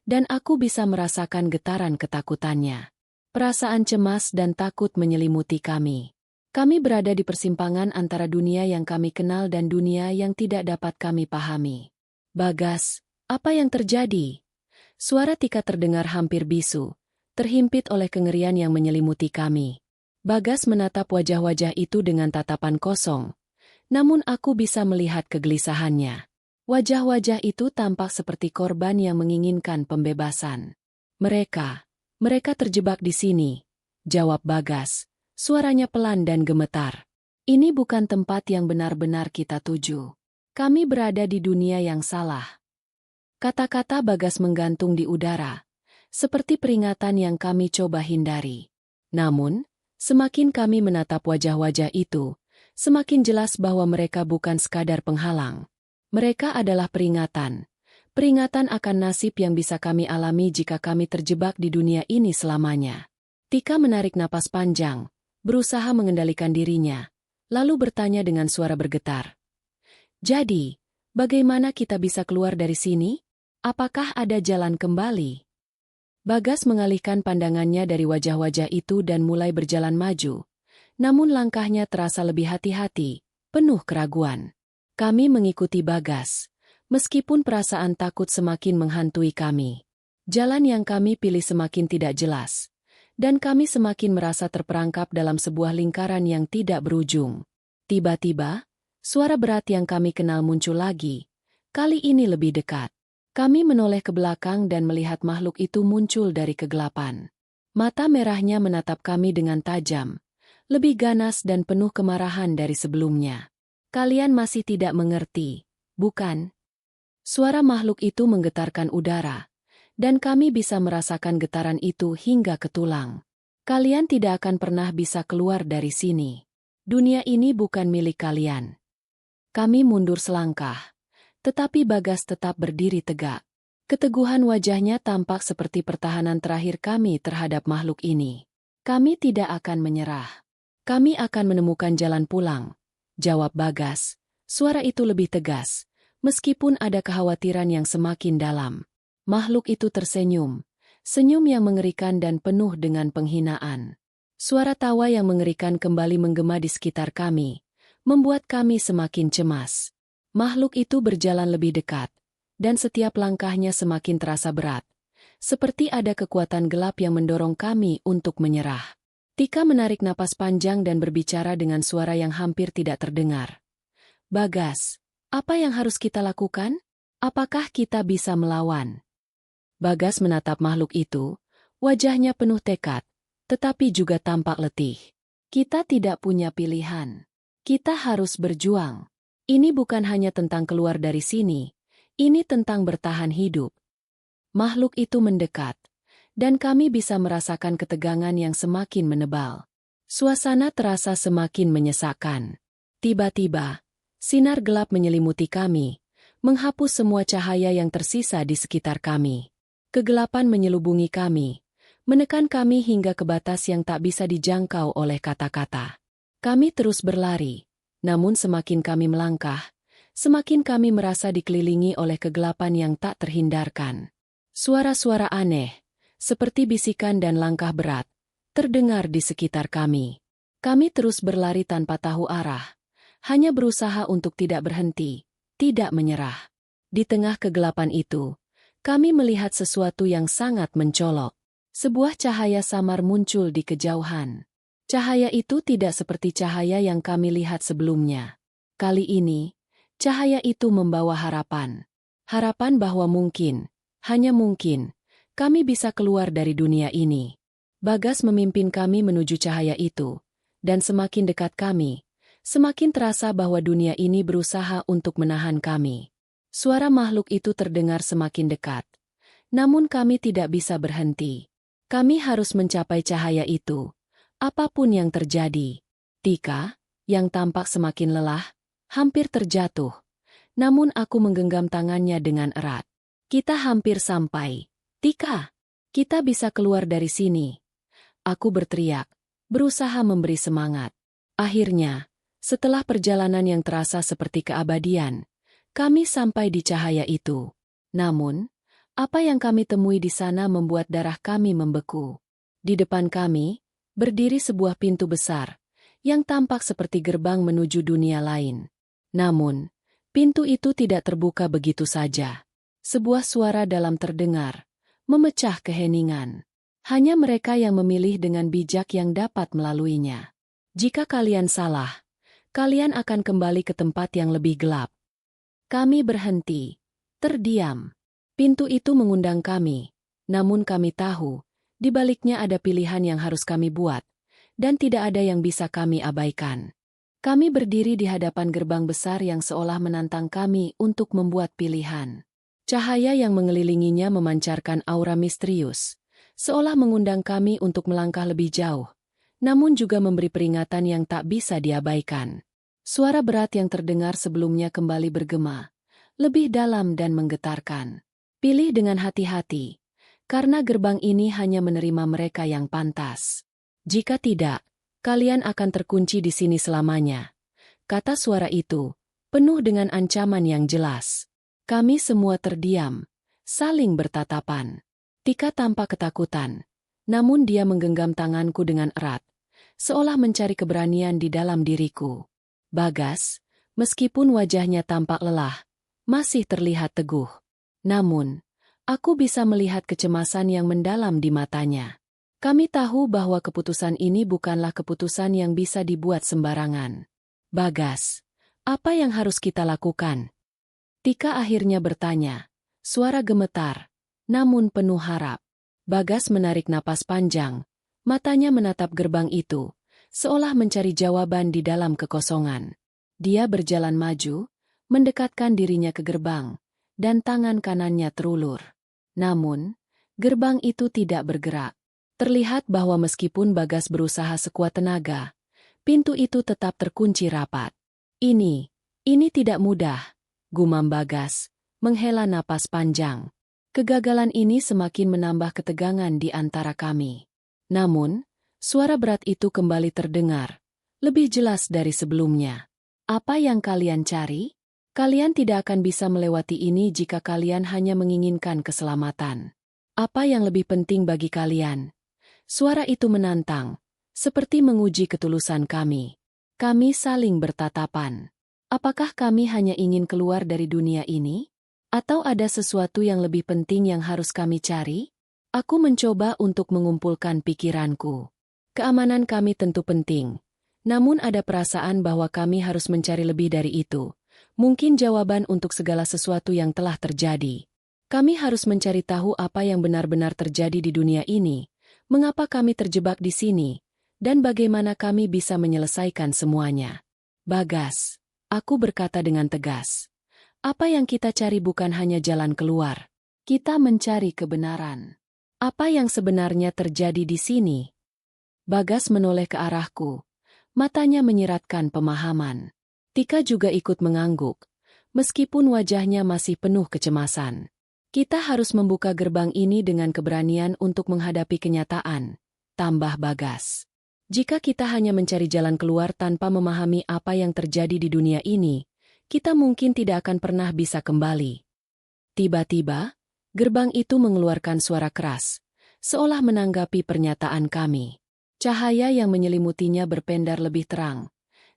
Speaker 1: dan aku bisa merasakan getaran ketakutannya. Perasaan cemas dan takut menyelimuti kami. Kami berada di persimpangan antara dunia yang kami kenal dan dunia yang tidak dapat kami pahami. Bagas, apa yang terjadi? Suara Tika terdengar hampir bisu, terhimpit oleh kengerian yang menyelimuti kami. Bagas menatap wajah-wajah itu dengan tatapan kosong, namun aku bisa melihat kegelisahannya. Wajah-wajah itu tampak seperti korban yang menginginkan pembebasan. Mereka terjebak di sini, jawab Bagas, suaranya pelan dan gemetar. Ini bukan tempat yang benar-benar kita tuju. Kami berada di dunia yang salah. Kata-kata Bagas menggantung di udara, seperti peringatan yang kami coba hindari. Namun, semakin kami menatap wajah-wajah itu, semakin jelas bahwa mereka bukan sekadar penghalang. Mereka adalah peringatan. Peringatan akan nasib yang bisa kami alami jika kami terjebak di dunia ini selamanya. Tika menarik napas panjang, berusaha mengendalikan dirinya, lalu bertanya dengan suara bergetar. Jadi, bagaimana kita bisa keluar dari sini? Apakah ada jalan kembali? Bagas mengalihkan pandangannya dari wajah-wajah itu dan mulai berjalan maju. Namun langkahnya terasa lebih hati-hati, penuh keraguan. Kami mengikuti Bagas, meskipun perasaan takut semakin menghantui kami. Jalan yang kami pilih semakin tidak jelas, dan kami semakin merasa terperangkap dalam sebuah lingkaran yang tidak berujung. Tiba-tiba, suara berat yang kami kenal muncul lagi, kali ini lebih dekat. Kami menoleh ke belakang dan melihat makhluk itu muncul dari kegelapan. Mata merahnya menatap kami dengan tajam, lebih ganas dan penuh kemarahan dari sebelumnya. Kalian masih tidak mengerti, bukan? Suara makhluk itu menggetarkan udara, dan kami bisa merasakan getaran itu hingga ke tulang. Kalian tidak akan pernah bisa keluar dari sini. Dunia ini bukan milik kalian. Kami mundur selangkah. Tetapi Bagas tetap berdiri tegak. Keteguhan wajahnya tampak seperti pertahanan terakhir kami terhadap makhluk ini. Kami tidak akan menyerah. Kami akan menemukan jalan pulang, jawab Bagas. Suara itu lebih tegas, meskipun ada kekhawatiran yang semakin dalam. Makhluk itu tersenyum, senyum yang mengerikan dan penuh dengan penghinaan. Suara tawa yang mengerikan kembali menggema di sekitar kami, membuat kami semakin cemas. Makhluk itu berjalan lebih dekat, dan setiap langkahnya semakin terasa berat, seperti ada kekuatan gelap yang mendorong kami untuk menyerah. Tika menarik napas panjang dan berbicara dengan suara yang hampir tidak terdengar. Bagas, apa yang harus kita lakukan? Apakah kita bisa melawan? Bagas menatap makhluk itu, wajahnya penuh tekad, tetapi juga tampak letih. Kita tidak punya pilihan. Kita harus berjuang. Ini bukan hanya tentang keluar dari sini, ini tentang bertahan hidup. Makhluk itu mendekat, dan kami bisa merasakan ketegangan yang semakin menebal. Suasana terasa semakin menyesakkan. Tiba-tiba, sinar gelap menyelimuti kami, menghapus semua cahaya yang tersisa di sekitar kami. Kegelapan menyelubungi kami, menekan kami hingga ke batas yang tak bisa dijangkau oleh kata-kata. Kami terus berlari. Namun semakin kami melangkah, semakin kami merasa dikelilingi oleh kegelapan yang tak terhindarkan. Suara-suara aneh, seperti bisikan dan langkah berat, terdengar di sekitar kami. Kami terus berlari tanpa tahu arah, hanya berusaha untuk tidak berhenti, tidak menyerah. Di tengah kegelapan itu, kami melihat sesuatu yang sangat mencolok. Sebuah cahaya samar muncul di kejauhan. Cahaya itu tidak seperti cahaya yang kami lihat sebelumnya. Kali ini, cahaya itu membawa harapan. Harapan bahwa mungkin, hanya mungkin, kami bisa keluar dari dunia ini. Bagas memimpin kami menuju cahaya itu, dan semakin dekat kami, semakin terasa bahwa dunia ini berusaha untuk menahan kami. Suara makhluk itu terdengar semakin dekat, namun kami tidak bisa berhenti. Kami harus mencapai cahaya itu. apapun yang terjadi. Tika, yang tampak semakin lelah, hampir terjatuh. Namun aku menggenggam tangannya dengan erat. Kita hampir sampai. Tika, kita bisa keluar dari sini. Aku berteriak, berusaha memberi semangat. Akhirnya, setelah perjalanan yang terasa seperti keabadian, kami sampai di cahaya itu. Namun, apa yang kami temui di sana membuat darah kami membeku. Di depan kami, berdiri sebuah pintu besar, yang tampak seperti gerbang menuju dunia lain. Namun, pintu itu tidak terbuka begitu saja. Sebuah suara dalam terdengar, memecah keheningan. Hanya mereka yang memilih dengan bijak yang dapat melaluinya. Jika kalian salah, kalian akan kembali ke tempat yang lebih gelap. Kami berhenti, terdiam. Pintu itu mengundang kami, namun kami tahu, di baliknya ada pilihan yang harus kami buat, dan tidak ada yang bisa kami abaikan. Kami berdiri di hadapan gerbang besar yang seolah menantang kami untuk membuat pilihan. Cahaya yang mengelilinginya memancarkan aura misterius, seolah mengundang kami untuk melangkah lebih jauh, namun juga memberi peringatan yang tak bisa diabaikan. Suara berat yang terdengar sebelumnya kembali bergema, lebih dalam dan menggetarkan. Pilih dengan hati-hati, karena gerbang ini hanya menerima mereka yang pantas. Jika tidak, kalian akan terkunci di sini selamanya. Kata suara itu, penuh dengan ancaman yang jelas. Kami semua terdiam, saling bertatapan. Tika tampak ketakutan, namun dia menggenggam tanganku dengan erat, seolah mencari keberanian di dalam diriku. Bagas, meskipun wajahnya tampak lelah, masih terlihat teguh. Namun, aku bisa melihat kecemasan yang mendalam di matanya. Kami tahu bahwa keputusan ini bukanlah keputusan yang bisa dibuat sembarangan. Bagas, apa yang harus kita lakukan? Tika akhirnya bertanya, suara gemetar, namun penuh harap. Bagas menarik napas panjang, matanya menatap gerbang itu, seolah mencari jawaban di dalam kekosongan. Dia berjalan maju, mendekatkan dirinya ke gerbang, dan tangan kanannya terulur. Namun, gerbang itu tidak bergerak. Terlihat bahwa meskipun Bagas berusaha sekuat tenaga, pintu itu tetap terkunci rapat. Ini tidak mudah, gumam Bagas, menghela napas panjang. Kegagalan ini semakin menambah ketegangan di antara kami. Namun, suara berat itu kembali terdengar, lebih jelas dari sebelumnya. Apa yang kalian cari? Kalian tidak akan bisa melewati ini jika kalian hanya menginginkan keselamatan. Apa yang lebih penting bagi kalian? Suara itu menantang, seperti menguji ketulusan kami. Kami saling bertatapan. Apakah kami hanya ingin keluar dari dunia ini? Atau ada sesuatu yang lebih penting yang harus kami cari? Aku mencoba untuk mengumpulkan pikiranku. Keamanan kami tentu penting. Namun ada perasaan bahwa kami harus mencari lebih dari itu. Mungkin jawaban untuk segala sesuatu yang telah terjadi. Kami harus mencari tahu apa yang benar-benar terjadi di dunia ini, mengapa kami terjebak di sini, dan bagaimana kami bisa menyelesaikan semuanya. Bagas, aku berkata dengan tegas. Apa yang kita cari bukan hanya jalan keluar. Kita mencari kebenaran. Apa yang sebenarnya terjadi di sini? Bagas menoleh ke arahku. Matanya menyiratkan pemahaman. Tika juga ikut mengangguk, meskipun wajahnya masih penuh kecemasan. Kita harus membuka gerbang ini dengan keberanian untuk menghadapi kenyataan, tambah Bagas. Jika kita hanya mencari jalan keluar tanpa memahami apa yang terjadi di dunia ini, kita mungkin tidak akan pernah bisa kembali. Tiba-tiba, gerbang itu mengeluarkan suara keras, seolah menanggapi pernyataan kami. Cahaya yang menyelimutinya berpendar lebih terang,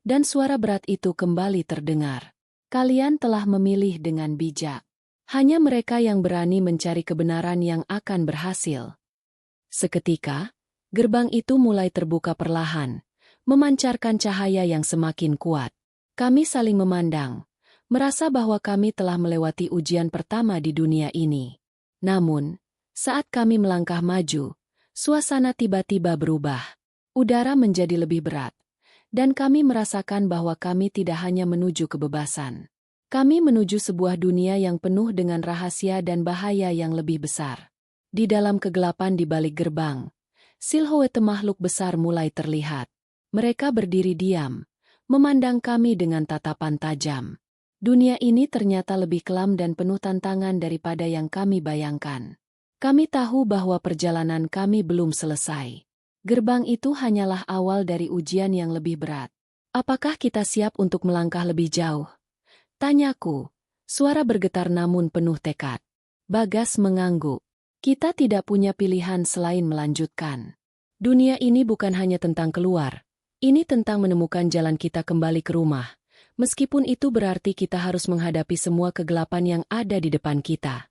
Speaker 1: dan suara berat itu kembali terdengar. Kalian telah memilih dengan bijak. Hanya mereka yang berani mencari kebenaran yang akan berhasil. Seketika, gerbang itu mulai terbuka perlahan, memancarkan cahaya yang semakin kuat. Kami saling memandang, merasa bahwa kami telah melewati ujian pertama di dunia ini. Namun, saat kami melangkah maju, suasana tiba-tiba berubah. Udara menjadi lebih berat, dan kami merasakan bahwa kami tidak hanya menuju kebebasan. Kami menuju sebuah dunia yang penuh dengan rahasia dan bahaya yang lebih besar. Di dalam kegelapan di balik gerbang, Silhouette makhluk besar mulai terlihat. Mereka berdiri diam, memandang kami dengan tatapan tajam. Dunia ini ternyata lebih kelam dan penuh tantangan daripada yang kami bayangkan. Kami tahu bahwa perjalanan kami belum selesai. Gerbang itu hanyalah awal dari ujian yang lebih berat. Apakah kita siap untuk melangkah lebih jauh? Tanyaku. Suara bergetar namun penuh tekad. Bagas mengangguk. Kita tidak punya pilihan selain melanjutkan. Dunia ini bukan hanya tentang keluar. Ini tentang menemukan jalan kita kembali ke rumah. Meskipun itu berarti kita harus menghadapi semua kegelapan yang ada di depan kita.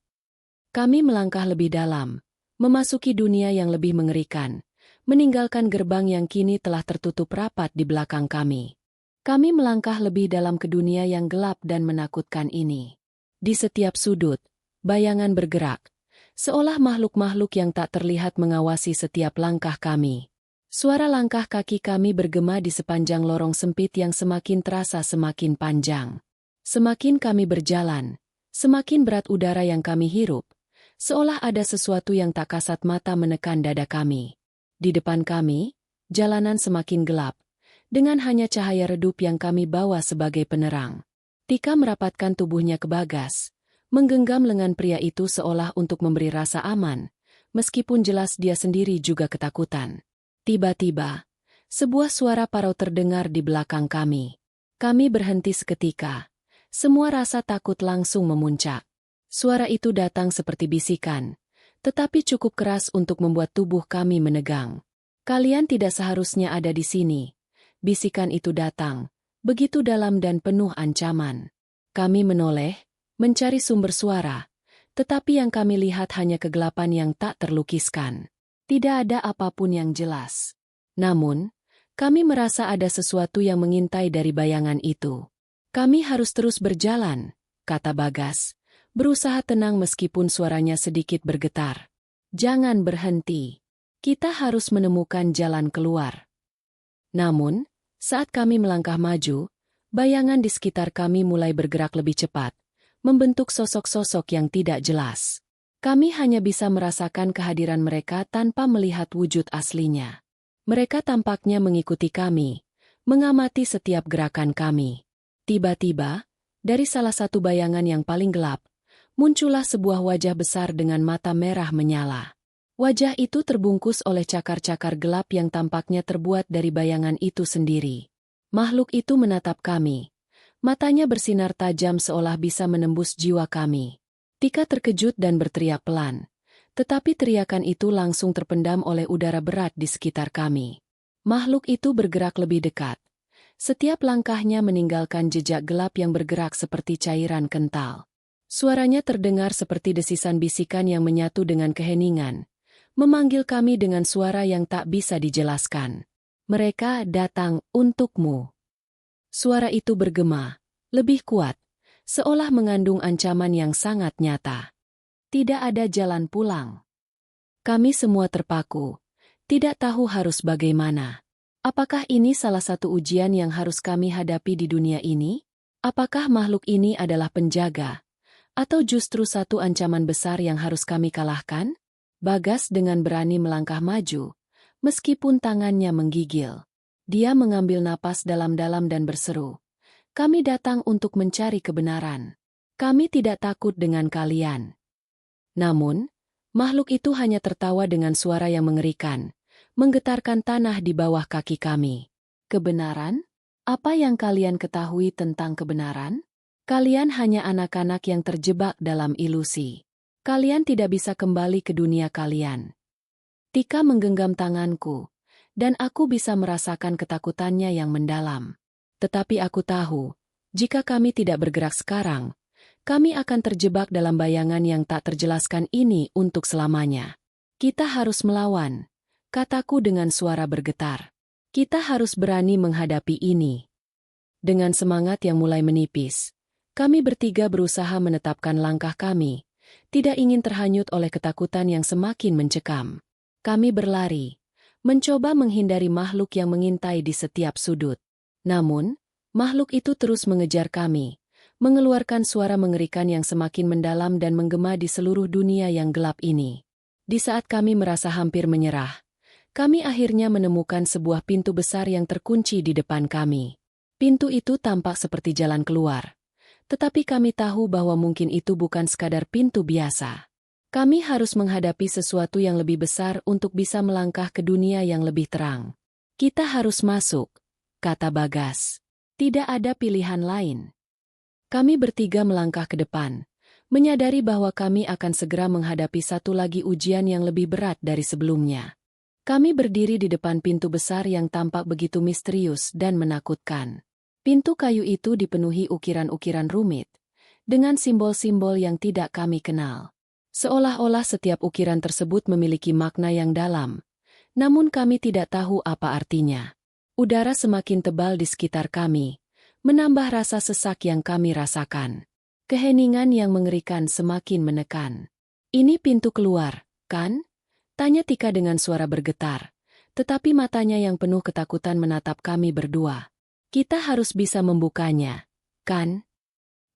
Speaker 1: Kami melangkah lebih dalam, memasuki dunia yang lebih mengerikan, meninggalkan gerbang yang kini telah tertutup rapat di belakang kami. Kami melangkah lebih dalam ke dunia yang gelap dan menakutkan ini. Di setiap sudut, bayangan bergerak, seolah makhluk-makhluk yang tak terlihat mengawasi setiap langkah kami. Suara langkah kaki kami bergema di sepanjang lorong sempit yang semakin terasa semakin panjang. Semakin kami berjalan, semakin berat udara yang kami hirup, seolah ada sesuatu yang tak kasat mata menekan dada kami. Di depan kami, jalanan semakin gelap, dengan hanya cahaya redup yang kami bawa sebagai penerang. Tika merapatkan tubuhnya ke Bagas, menggenggam lengan pria itu seolah untuk memberi rasa aman, meskipun jelas dia sendiri juga ketakutan. Tiba-tiba, sebuah suara parau terdengar di belakang kami. Kami berhenti seketika. Semua rasa takut langsung memuncak. Suara itu datang seperti bisikan, tetapi cukup keras untuk membuat tubuh kami menegang. Kalian tidak seharusnya ada di sini. Bisikan itu datang, begitu dalam dan penuh ancaman. Kami menoleh, mencari sumber suara, tetapi yang kami lihat hanya kegelapan yang tak terlukiskan. Tidak ada apapun yang jelas. Namun, kami merasa ada sesuatu yang mengintai dari bayangan itu. Kami harus terus berjalan, kata Bagas, berusaha tenang meskipun suaranya sedikit bergetar. Jangan berhenti. Kita harus menemukan jalan keluar. Namun, saat kami melangkah maju, bayangan di sekitar kami mulai bergerak lebih cepat, membentuk sosok-sosok yang tidak jelas. Kami hanya bisa merasakan kehadiran mereka tanpa melihat wujud aslinya. Mereka tampaknya mengikuti kami, mengamati setiap gerakan kami. Tiba-tiba, dari salah satu bayangan yang paling gelap, muncullah sebuah wajah besar dengan mata merah menyala. Wajah itu terbungkus oleh cakar-cakar gelap yang tampaknya terbuat dari bayangan itu sendiri. Makhluk itu menatap kami. Matanya bersinar tajam seolah bisa menembus jiwa kami. Tika terkejut dan berteriak pelan, tetapi teriakan itu langsung terpendam oleh udara berat di sekitar kami. Makhluk itu bergerak lebih dekat. Setiap langkahnya meninggalkan jejak gelap yang bergerak seperti cairan kental. Suaranya terdengar seperti desisan bisikan yang menyatu dengan keheningan, memanggil kami dengan suara yang tak bisa dijelaskan. Mereka datang untukmu. Suara itu bergema, lebih kuat, seolah mengandung ancaman yang sangat nyata. Tidak ada jalan pulang. Kami semua terpaku, tidak tahu harus bagaimana. Apakah ini salah satu ujian yang harus kami hadapi di dunia ini? Apakah makhluk ini adalah penjaga? Atau justru satu ancaman besar yang harus kami kalahkan? Bagas dengan berani melangkah maju, meskipun tangannya menggigil. Dia mengambil napas dalam-dalam dan berseru. Kami datang untuk mencari kebenaran. Kami tidak takut dengan kalian. Namun, makhluk itu hanya tertawa dengan suara yang mengerikan, menggetarkan tanah di bawah kaki kami. Kebenaran? Apa yang kalian ketahui tentang kebenaran? Kalian hanya anak-anak yang terjebak dalam ilusi. Kalian tidak bisa kembali ke dunia kalian. Tika menggenggam tanganku, dan aku bisa merasakan ketakutannya yang mendalam. Tetapi aku tahu, jika kami tidak bergerak sekarang, kami akan terjebak dalam bayangan yang tak terjelaskan ini untuk selamanya. Kita harus melawan, kataku dengan suara bergetar. Kita harus berani menghadapi ini. Dengan semangat yang mulai menipis, kami bertiga berusaha menetapkan langkah kami, tidak ingin terhanyut oleh ketakutan yang semakin mencekam. Kami berlari, mencoba menghindari makhluk yang mengintai di setiap sudut. Namun, makhluk itu terus mengejar kami, mengeluarkan suara mengerikan yang semakin mendalam dan menggema di seluruh dunia yang gelap ini. Di saat kami merasa hampir menyerah, Kami akhirnya menemukan sebuah pintu besar yang terkunci di depan kami. Pintu itu tampak seperti jalan keluar. Tetapi kami tahu bahwa mungkin itu bukan sekadar pintu biasa. Kami harus menghadapi sesuatu yang lebih besar untuk bisa melangkah ke dunia yang lebih terang. Kita harus masuk, kata Bagas. Tidak ada pilihan lain. Kami bertiga melangkah ke depan, menyadari bahwa kami akan segera menghadapi satu lagi ujian yang lebih berat dari sebelumnya. Kami berdiri di depan pintu besar yang tampak begitu misterius dan menakutkan. Pintu kayu itu dipenuhi ukiran-ukiran rumit, dengan simbol-simbol yang tidak kami kenal. Seolah-olah setiap ukiran tersebut memiliki makna yang dalam, namun kami tidak tahu apa artinya. Udara semakin tebal di sekitar kami, menambah rasa sesak yang kami rasakan. Keheningan yang mengerikan semakin menekan. Ini pintu keluar, kan? Tanya Tika dengan suara bergetar, tetapi matanya yang penuh ketakutan menatap kami berdua. Kita harus bisa membukanya, kan?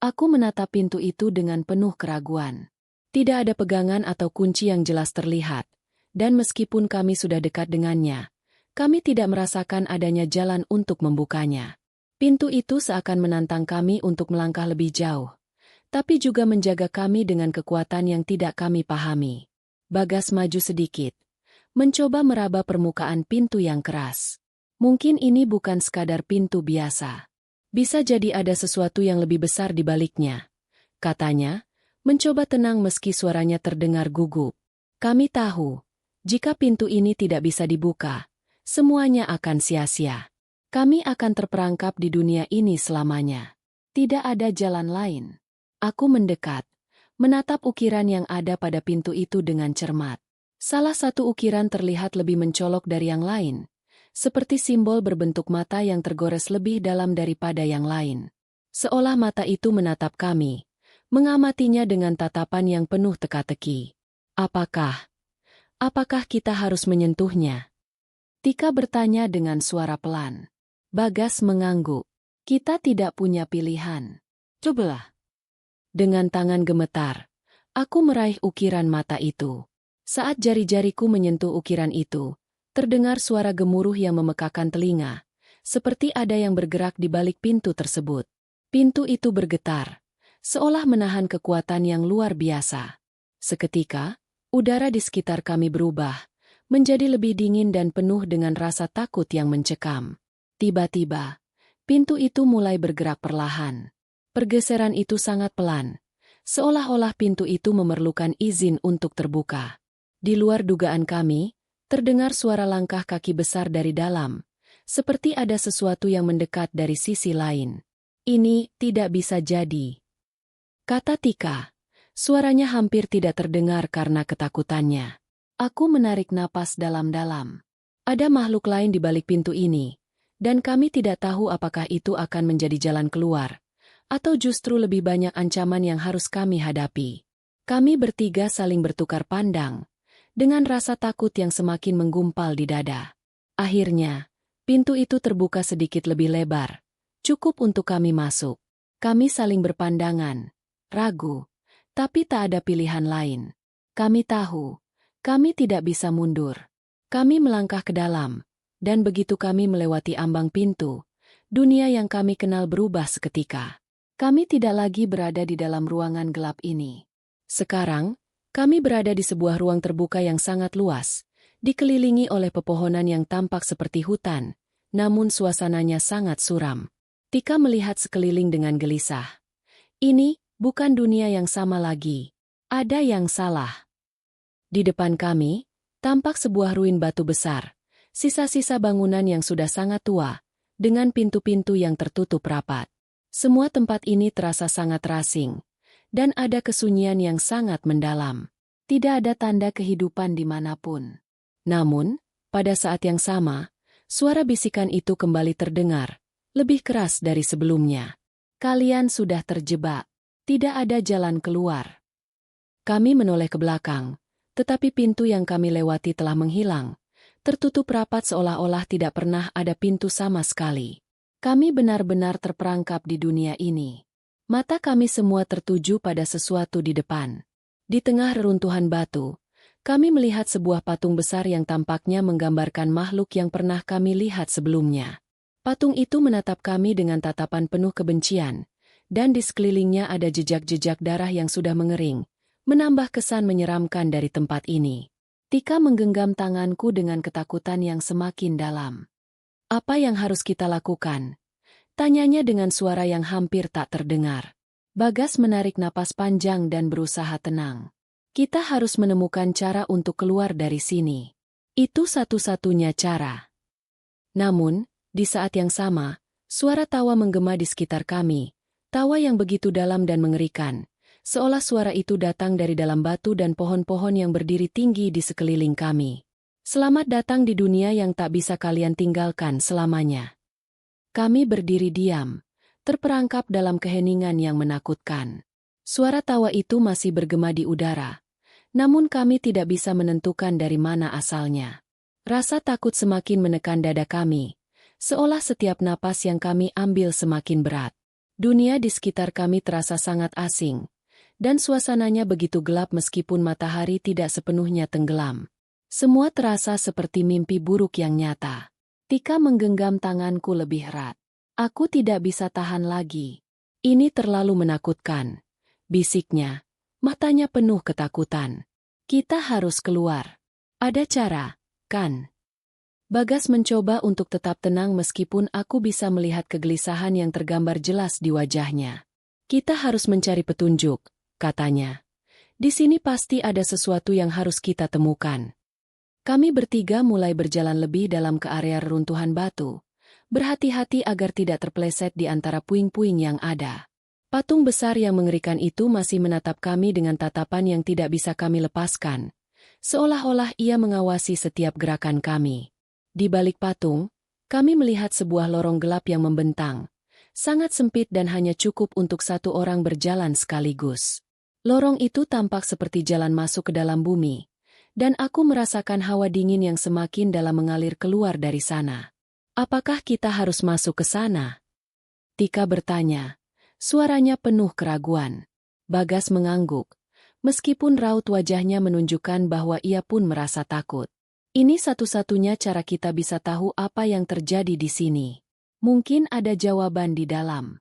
Speaker 1: Aku menatap pintu itu dengan penuh keraguan. Tidak ada pegangan atau kunci yang jelas terlihat, dan meskipun kami sudah dekat dengannya, kami tidak merasakan adanya jalan untuk membukanya. Pintu itu seakan menantang kami untuk melangkah lebih jauh, tapi juga menjaga kami dengan kekuatan yang tidak kami pahami. Bagas maju sedikit, mencoba meraba permukaan pintu yang keras. Mungkin ini bukan sekadar pintu biasa. Bisa jadi ada sesuatu yang lebih besar di baliknya, katanya, mencoba tenang meski suaranya terdengar gugup. Kami tahu, jika pintu ini tidak bisa dibuka, semuanya akan sia-sia. Kami akan terperangkap di dunia ini selamanya. Tidak ada jalan lain. Aku mendekat, menatap ukiran yang ada pada pintu itu dengan cermat. Salah satu ukiran terlihat lebih mencolok dari yang lain, seperti simbol berbentuk mata yang tergores lebih dalam daripada yang lain. Seolah mata itu menatap kami, mengamatinya dengan tatapan yang penuh teka-teki. Apakah kita harus menyentuhnya? Tika bertanya dengan suara pelan. Bagas mengangguk. Kita tidak punya pilihan. Cobalah. Dengan tangan gemetar, aku meraih ukiran mata itu. Saat jari-jariku menyentuh ukiran itu, terdengar suara gemuruh yang memekakan telinga, seperti ada yang bergerak di balik pintu tersebut. Pintu itu bergetar, seolah menahan kekuatan yang luar biasa. Seketika, udara di sekitar kami berubah, menjadi lebih dingin dan penuh dengan rasa takut yang mencekam. Tiba-tiba, pintu itu mulai bergerak perlahan. Pergeseran itu sangat pelan, seolah-olah pintu itu memerlukan izin untuk terbuka. Di luar dugaan kami, terdengar suara langkah kaki besar dari dalam, seperti ada sesuatu yang mendekat dari sisi lain. Ini tidak bisa jadi, kata Tika. Suaranya hampir tidak terdengar karena ketakutannya. Aku menarik napas dalam-dalam. Ada makhluk lain di balik pintu ini, dan kami tidak tahu apakah itu akan menjadi jalan keluar, atau justru lebih banyak ancaman yang harus kami hadapi. Kami bertiga saling bertukar pandang, dengan rasa takut yang semakin menggumpal di dada. Akhirnya, pintu itu terbuka sedikit lebih lebar, cukup untuk kami masuk. Kami saling berpandangan, ragu, tapi tak ada pilihan lain. Kami tahu, kami tidak bisa mundur. Kami melangkah ke dalam, dan begitu kami melewati ambang pintu, dunia yang kami kenal berubah seketika. Kami tidak lagi berada di dalam ruangan gelap ini. Sekarang, kami berada di sebuah ruang terbuka yang sangat luas, dikelilingi oleh pepohonan yang tampak seperti hutan, namun suasananya sangat suram. Tika melihat sekeliling dengan gelisah. Ini bukan dunia yang sama lagi. Ada yang salah. Di depan kami, tampak sebuah ruin batu besar, sisa-sisa bangunan yang sudah sangat tua, dengan pintu-pintu yang tertutup rapat. Semua tempat ini terasa sangat asing, dan ada kesunyian yang sangat mendalam. Tidak ada tanda kehidupan dimanapun. Namun, pada saat yang sama, suara bisikan itu kembali terdengar, lebih keras dari sebelumnya. Kalian sudah terjebak. Tidak ada jalan keluar. Kami menoleh ke belakang, tetapi pintu yang kami lewati telah menghilang, tertutup rapat seolah-olah tidak pernah ada pintu sama sekali. Kami benar-benar terperangkap di dunia ini. Mata kami semua tertuju pada sesuatu di depan. Di tengah reruntuhan batu, Kami melihat sebuah patung besar yang tampaknya menggambarkan makhluk yang pernah kami lihat sebelumnya. Patung itu menatap kami dengan tatapan penuh kebencian, dan di sekelilingnya ada jejak-jejak darah yang sudah mengering, menambah kesan menyeramkan dari tempat ini. Tika menggenggam tanganku dengan ketakutan yang semakin dalam. Apa yang harus kita lakukan? Tanyanya dengan suara yang hampir tak terdengar. Bagas menarik napas panjang dan berusaha tenang. Kita harus menemukan cara untuk keluar dari sini. Itu satu-satunya cara. Namun, di saat yang sama, suara tawa menggema di sekitar kami. Tawa yang begitu dalam dan mengerikan, seolah suara itu datang dari dalam batu dan pohon-pohon yang berdiri tinggi di sekeliling kami. Selamat datang di dunia yang tak bisa kalian tinggalkan selamanya. Kami berdiri diam, terperangkap dalam keheningan yang menakutkan. Suara tawa itu masih bergema di udara, namun kami tidak bisa menentukan dari mana asalnya. Rasa takut semakin menekan dada kami, seolah setiap napas yang kami ambil semakin berat. Dunia di sekitar kami terasa sangat asing, dan suasananya begitu gelap meskipun matahari tidak sepenuhnya tenggelam. Semua terasa seperti mimpi buruk yang nyata. Tika menggenggam tanganku lebih erat. Aku tidak bisa tahan lagi. Ini terlalu menakutkan, bisiknya, matanya penuh ketakutan. Kita harus keluar. Ada cara, kan? Bagas mencoba untuk tetap tenang meskipun aku bisa melihat kegelisahan yang tergambar jelas di wajahnya. Kita harus mencari petunjuk, katanya. Di sini pasti ada sesuatu yang harus kita temukan. Kami bertiga mulai berjalan lebih dalam ke area reruntuhan batu, berhati-hati agar tidak terpeleset di antara puing-puing yang ada. Patung besar yang mengerikan itu masih menatap kami dengan tatapan yang tidak bisa kami lepaskan, seolah-olah ia mengawasi setiap gerakan kami. Di balik patung, kami melihat sebuah lorong gelap yang membentang, sangat sempit dan hanya cukup untuk satu orang berjalan sekaligus. Lorong itu tampak seperti jalan masuk ke dalam bumi, dan aku merasakan hawa dingin yang semakin dalam mengalir keluar dari sana. Apakah kita harus masuk ke sana? Tika bertanya. Suaranya penuh keraguan. Bagas mengangguk, meskipun raut wajahnya menunjukkan bahwa ia pun merasa takut. Ini satu-satunya cara kita bisa tahu apa yang terjadi di sini. Mungkin ada jawaban di dalam.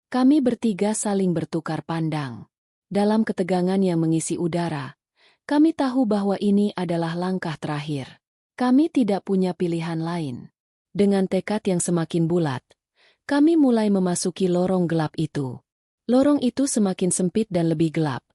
Speaker 1: Kami bertiga saling bertukar pandang. Dalam ketegangan yang mengisi udara, kami tahu bahwa ini adalah langkah terakhir. Kami tidak punya pilihan lain. Dengan tekad yang semakin bulat, kami mulai memasuki lorong gelap itu. Lorong itu semakin sempit dan lebih gelap,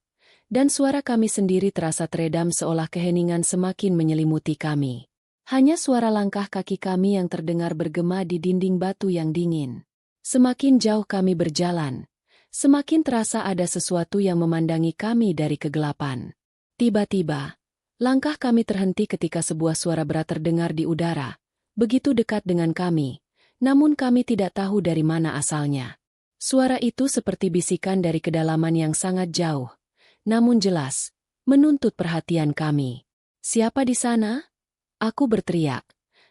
Speaker 1: dan suara kami sendiri terasa teredam seolah keheningan semakin menyelimuti kami. Hanya suara langkah kaki kami yang terdengar bergema di dinding batu yang dingin. Semakin jauh kami berjalan, semakin terasa ada sesuatu yang memandangi kami dari kegelapan. Tiba-tiba, langkah kami terhenti ketika sebuah suara berat terdengar di udara, begitu dekat dengan kami, namun kami tidak tahu dari mana asalnya. Suara itu seperti bisikan dari kedalaman yang sangat jauh, namun jelas, menuntut perhatian kami. Siapa di sana? Aku berteriak.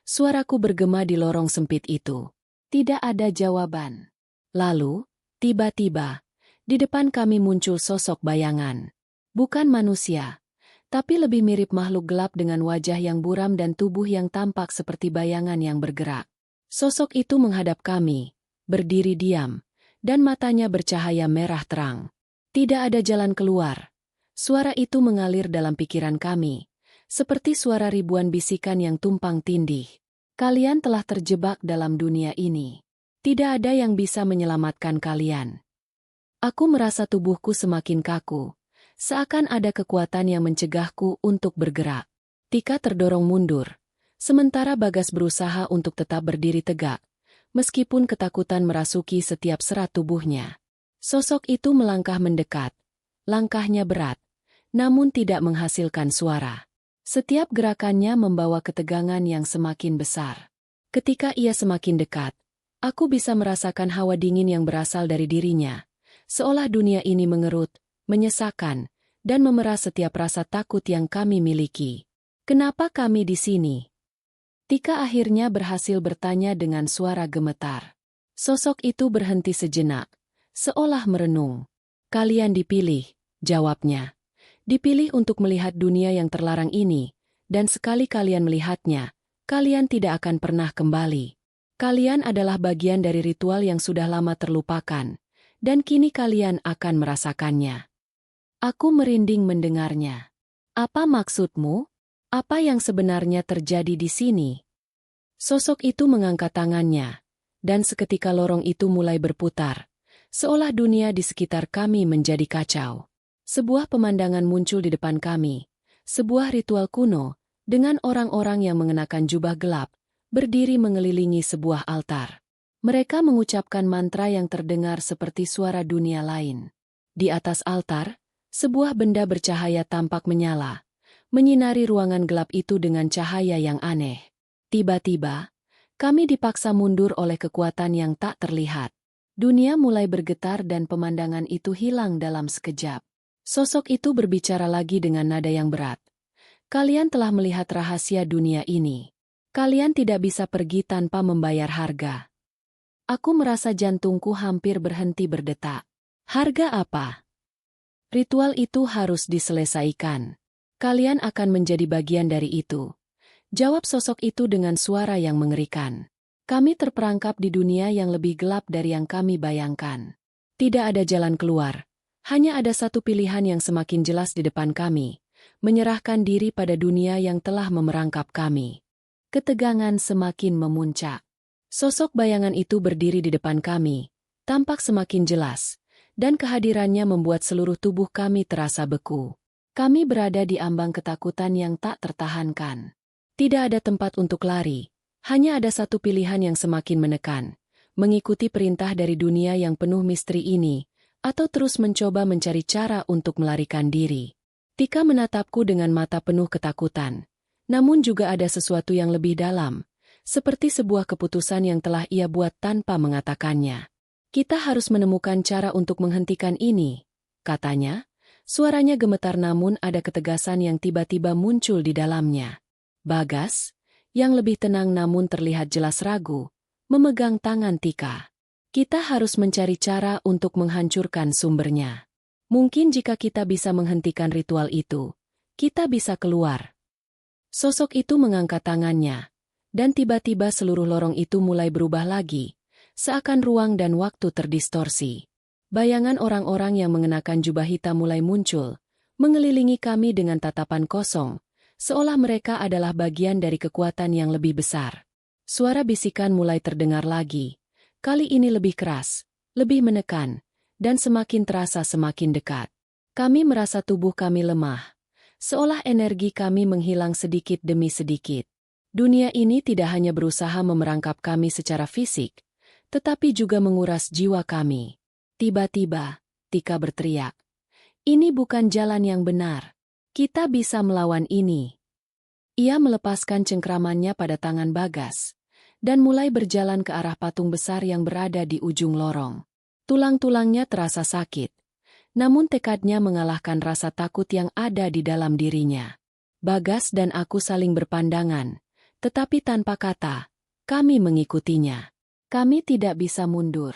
Speaker 1: Suaraku bergema di lorong sempit itu. Tidak ada jawaban. Lalu, tiba-tiba, di depan kami muncul sosok bayangan. Bukan manusia, tapi lebih mirip makhluk gelap dengan wajah yang buram dan tubuh yang tampak seperti bayangan yang bergerak. Sosok itu menghadap kami, berdiri diam, dan matanya bercahaya merah terang. Tidak ada jalan keluar. Suara itu mengalir dalam pikiran kami, seperti suara ribuan bisikan yang tumpang tindih. Kalian telah terjebak dalam dunia ini. Tidak ada yang bisa menyelamatkan kalian. Aku merasa tubuhku semakin kaku, seakan ada kekuatan yang mencegahku untuk bergerak. Tika terdorong mundur, sementara Bagas berusaha untuk tetap berdiri tegak, meskipun ketakutan merasuki setiap serat tubuhnya. Sosok itu melangkah mendekat, langkahnya berat, namun tidak menghasilkan suara. Setiap gerakannya membawa ketegangan yang semakin besar. Ketika ia semakin dekat, aku bisa merasakan hawa dingin yang berasal dari dirinya, seolah dunia ini mengerut, menyesakan, dan memeras setiap rasa takut yang kami miliki. Kenapa kami di sini? Tika akhirnya berhasil bertanya dengan suara gemetar. Sosok itu berhenti sejenak, seolah merenung. Kalian dipilih, jawabnya. Dipilih untuk melihat dunia yang terlarang ini, dan sekali kalian melihatnya, kalian tidak akan pernah kembali. Kalian adalah bagian dari ritual yang sudah lama terlupakan, dan kini kalian akan merasakannya. Aku merinding mendengarnya. Apa maksudmu? Apa yang sebenarnya terjadi di sini? Sosok itu mengangkat tangannya, dan seketika lorong itu mulai berputar, seolah dunia di sekitar kami menjadi kacau. Sebuah pemandangan muncul di depan kami, sebuah ritual kuno, dengan orang-orang yang mengenakan jubah gelap, berdiri mengelilingi sebuah altar. Mereka mengucapkan mantra yang terdengar seperti suara dunia lain. Di atas altar, sebuah benda bercahaya tampak menyala, menyinari ruangan gelap itu dengan cahaya yang aneh. Tiba-tiba, kami dipaksa mundur oleh kekuatan yang tak terlihat. Dunia mulai bergetar dan pemandangan itu hilang dalam sekejap. Sosok itu berbicara lagi dengan nada yang berat. Kalian telah melihat rahasia dunia ini. Kalian tidak bisa pergi tanpa membayar harga. Aku merasa jantungku hampir berhenti berdetak. Harga apa? Ritual itu harus diselesaikan. Kalian akan menjadi bagian dari itu. Jawab sosok itu dengan suara yang mengerikan. Kami terperangkap di dunia yang lebih gelap dari yang kami bayangkan. Tidak ada jalan keluar. Hanya ada satu pilihan yang semakin jelas di depan kami. Menyerahkan diri pada dunia yang telah memerangkap kami. Ketegangan semakin memuncak. Sosok bayangan itu berdiri di depan kami, tampak semakin jelas, dan kehadirannya membuat seluruh tubuh kami terasa beku. Kami berada di ambang ketakutan yang tak tertahankan. Tidak ada tempat untuk lari, hanya ada satu pilihan yang semakin menekan, mengikuti perintah dari dunia yang penuh misteri ini, atau terus mencoba mencari cara untuk melarikan diri. Tika menatapku dengan mata penuh ketakutan, namun juga ada sesuatu yang lebih dalam, seperti sebuah keputusan yang telah ia buat tanpa mengatakannya. Kita harus menemukan cara untuk menghentikan ini, katanya. Suaranya gemetar namun ada ketegasan yang tiba-tiba muncul di dalamnya. Bagas, yang lebih tenang namun terlihat jelas ragu, memegang tangan Tika. Kita harus mencari cara untuk menghancurkan sumbernya. Mungkin jika kita bisa menghentikan ritual itu, kita bisa keluar. Sosok itu mengangkat tangannya, dan tiba-tiba seluruh lorong itu mulai berubah lagi, seakan ruang dan waktu terdistorsi. Bayangan orang-orang yang mengenakan jubah hitam mulai muncul, mengelilingi kami dengan tatapan kosong, seolah mereka adalah bagian dari kekuatan yang lebih besar. Suara bisikan mulai terdengar lagi, kali ini lebih keras, lebih menekan, dan semakin terasa semakin dekat. Kami merasa tubuh kami lemah, seolah energi kami menghilang sedikit demi sedikit. Dunia ini tidak hanya berusaha memerangkap kami secara fisik, tetapi juga menguras jiwa kami. Tiba-tiba, Tika berteriak, "Ini bukan jalan yang benar. Kita bisa melawan ini." Ia melepaskan cengkramannya pada tangan Bagas, dan mulai berjalan ke arah patung besar yang berada di ujung lorong. Tulang-tulangnya terasa sakit, namun tekadnya mengalahkan rasa takut yang ada di dalam dirinya. Bagas dan aku saling berpandangan, tetapi tanpa kata, kami mengikutinya. Kami tidak bisa mundur.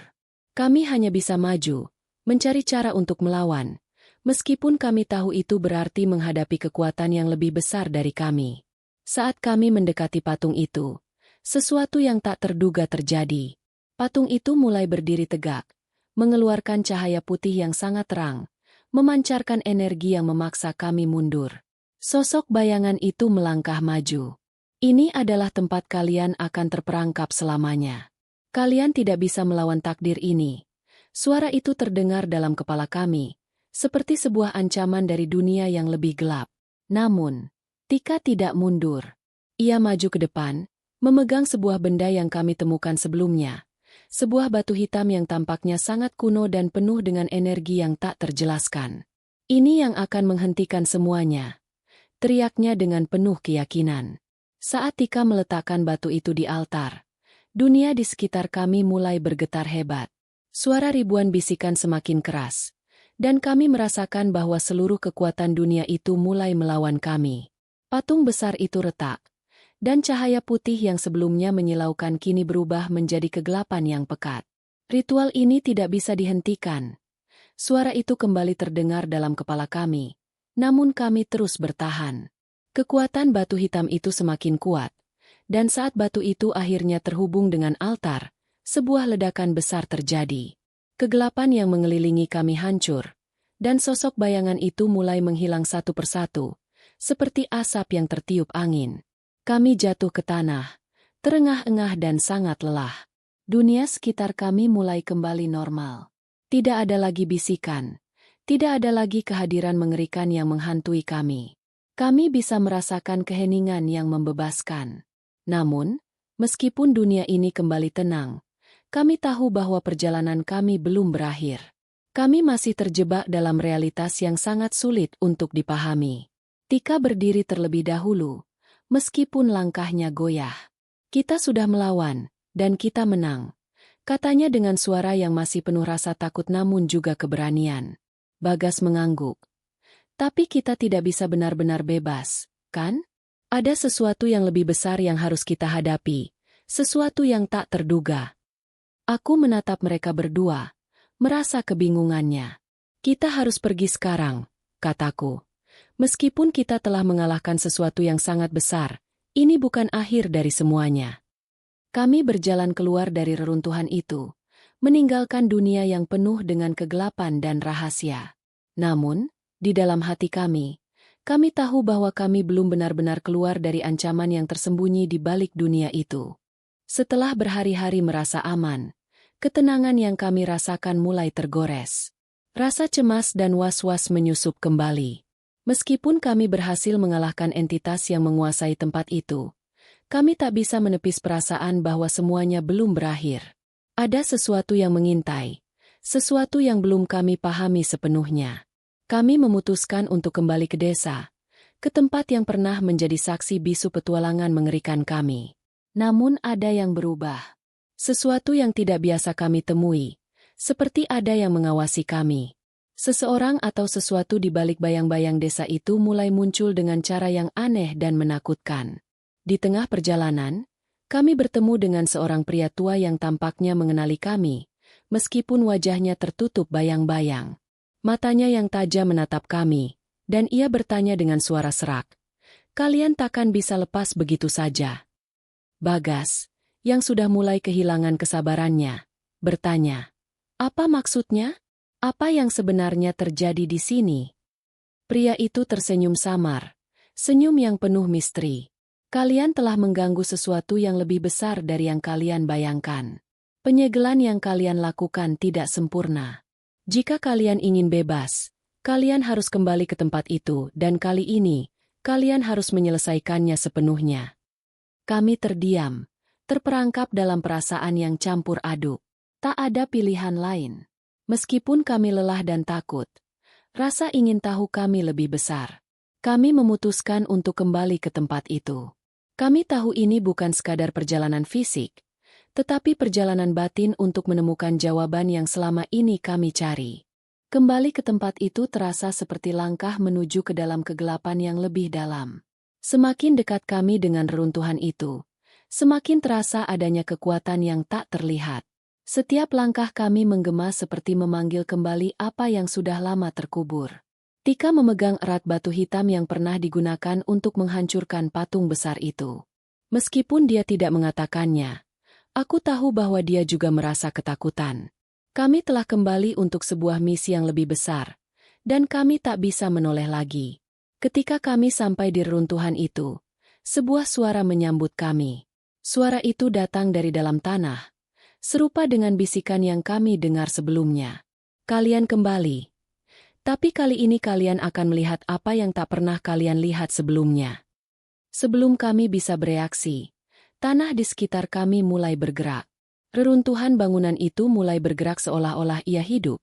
Speaker 1: Kami hanya bisa maju, mencari cara untuk melawan. Meskipun kami tahu itu berarti menghadapi kekuatan yang lebih besar dari kami. Saat kami mendekati patung itu, sesuatu yang tak terduga terjadi. Patung itu mulai berdiri tegak, mengeluarkan cahaya putih yang sangat terang, memancarkan energi yang memaksa kami mundur. Sosok bayangan itu melangkah maju. Ini adalah tempat kalian akan terperangkap selamanya. Kalian tidak bisa melawan takdir ini. Suara itu terdengar dalam kepala kami, seperti sebuah ancaman dari dunia yang lebih gelap. Namun, Tika tidak mundur. Ia maju ke depan, memegang sebuah benda yang kami temukan sebelumnya. Sebuah batu hitam yang tampaknya sangat kuno dan penuh dengan energi yang tak terjelaskan. Ini yang akan menghentikan semuanya, teriaknya dengan penuh keyakinan. Saat Tika meletakkan batu itu di altar, dunia di sekitar kami mulai bergetar hebat. Suara ribuan bisikan semakin keras, dan kami merasakan bahwa seluruh kekuatan dunia itu mulai melawan kami. Patung besar itu retak, dan cahaya putih yang sebelumnya menyilaukan kini berubah menjadi kegelapan yang pekat. Ritual ini tidak bisa dihentikan. Suara itu kembali terdengar dalam kepala kami, Namun kami terus bertahan. Kekuatan batu hitam itu semakin kuat, dan saat batu itu akhirnya terhubung dengan altar, sebuah ledakan besar terjadi. Kegelapan yang mengelilingi kami hancur, dan sosok bayangan itu mulai menghilang satu persatu, seperti asap yang tertiup angin. Kami jatuh ke tanah, terengah-engah dan sangat lelah. Dunia sekitar kami mulai kembali normal. Tidak ada lagi bisikan, tidak ada lagi kehadiran mengerikan yang menghantui kami. Kami bisa merasakan keheningan yang membebaskan. Namun, meskipun dunia ini kembali tenang, kami tahu bahwa perjalanan kami belum berakhir. Kami masih terjebak dalam realitas yang sangat sulit untuk dipahami. Tika berdiri terlebih dahulu, meskipun langkahnya goyah. Kita sudah melawan, dan kita menang, katanya dengan suara yang masih penuh rasa takut namun juga keberanian. Bagas mengangguk. Tapi kita tidak bisa benar-benar bebas, kan? Ada sesuatu yang lebih besar yang harus kita hadapi, sesuatu yang tak terduga. Aku menatap mereka berdua, merasa kebingungannya. Kita harus pergi sekarang, kataku. Meskipun kita telah mengalahkan sesuatu yang sangat besar, ini bukan akhir dari semuanya. Kami berjalan keluar dari reruntuhan itu, meninggalkan dunia yang penuh dengan kegelapan dan rahasia. Namun, di dalam hati kami tahu bahwa kami belum benar-benar keluar dari ancaman yang tersembunyi di balik dunia itu. Setelah berhari-hari merasa aman, ketenangan yang kami rasakan mulai tergores. Rasa cemas dan was-was menyusup kembali. Meskipun kami berhasil mengalahkan entitas yang menguasai tempat itu, kami tak bisa menepis perasaan bahwa semuanya belum berakhir. Ada sesuatu yang mengintai, sesuatu yang belum kami pahami sepenuhnya. Kami memutuskan untuk kembali ke desa, ke tempat yang pernah menjadi saksi bisu petualangan mengerikan kami. Namun ada yang berubah. Sesuatu yang tidak biasa kami temui, seperti ada yang mengawasi kami. Seseorang atau sesuatu di balik bayang-bayang desa itu mulai muncul dengan cara yang aneh dan menakutkan. Di tengah perjalanan, kami bertemu dengan seorang pria tua yang tampaknya mengenali kami, meskipun wajahnya tertutup bayang-bayang. Matanya yang tajam menatap kami, dan ia bertanya dengan suara serak. Kalian takkan bisa lepas begitu saja. Bagas, yang sudah mulai kehilangan kesabarannya, bertanya, "Apa maksudnya? Apa yang sebenarnya terjadi di sini?" Pria itu tersenyum samar, senyum yang penuh misteri. Kalian telah mengganggu sesuatu yang lebih besar dari yang kalian bayangkan. Penyegelan yang kalian lakukan tidak sempurna. Jika kalian ingin bebas, kalian harus kembali ke tempat itu dan kali ini, kalian harus menyelesaikannya sepenuhnya. Kami terdiam, terperangkap dalam perasaan yang campur aduk. Tak ada pilihan lain. Meskipun kami lelah dan takut, rasa ingin tahu kami lebih besar. Kami memutuskan untuk kembali ke tempat itu. Kami tahu ini bukan sekadar perjalanan fisik, tetapi perjalanan batin untuk menemukan jawaban yang selama ini kami cari. Kembali ke tempat itu terasa seperti langkah menuju ke dalam kegelapan yang lebih dalam. Semakin dekat kami dengan reruntuhan itu, semakin terasa adanya kekuatan yang tak terlihat. Setiap langkah kami menggema seperti memanggil kembali apa yang sudah lama terkubur. Tika memegang erat batu hitam yang pernah digunakan untuk menghancurkan patung besar itu. Meskipun dia tidak mengatakannya, aku tahu bahwa dia juga merasa ketakutan. Kami telah kembali untuk sebuah misi yang lebih besar, dan kami tak bisa menoleh lagi. Ketika kami sampai di reruntuhan itu, sebuah suara menyambut kami. Suara itu datang dari dalam tanah, serupa dengan bisikan yang kami dengar sebelumnya. Kalian kembali. Tapi kali ini kalian akan melihat apa yang tak pernah kalian lihat sebelumnya. Sebelum kami bisa bereaksi, tanah di sekitar kami mulai bergerak. Reruntuhan bangunan itu mulai bergerak seolah-olah ia hidup,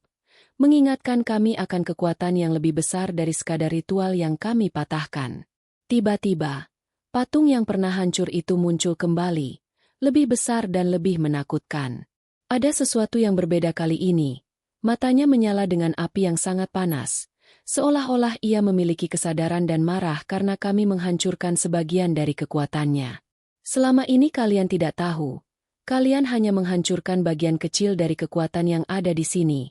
Speaker 1: mengingatkan kami akan kekuatan yang lebih besar dari sekadar ritual yang kami patahkan. Tiba-tiba, patung yang pernah hancur itu muncul kembali, lebih besar dan lebih menakutkan. Ada sesuatu yang berbeda kali ini. Matanya menyala dengan api yang sangat panas, seolah-olah ia memiliki kesadaran dan marah karena kami menghancurkan sebagian dari kekuatannya. Selama ini kalian tidak tahu, kalian hanya menghancurkan bagian kecil dari kekuatan yang ada di sini.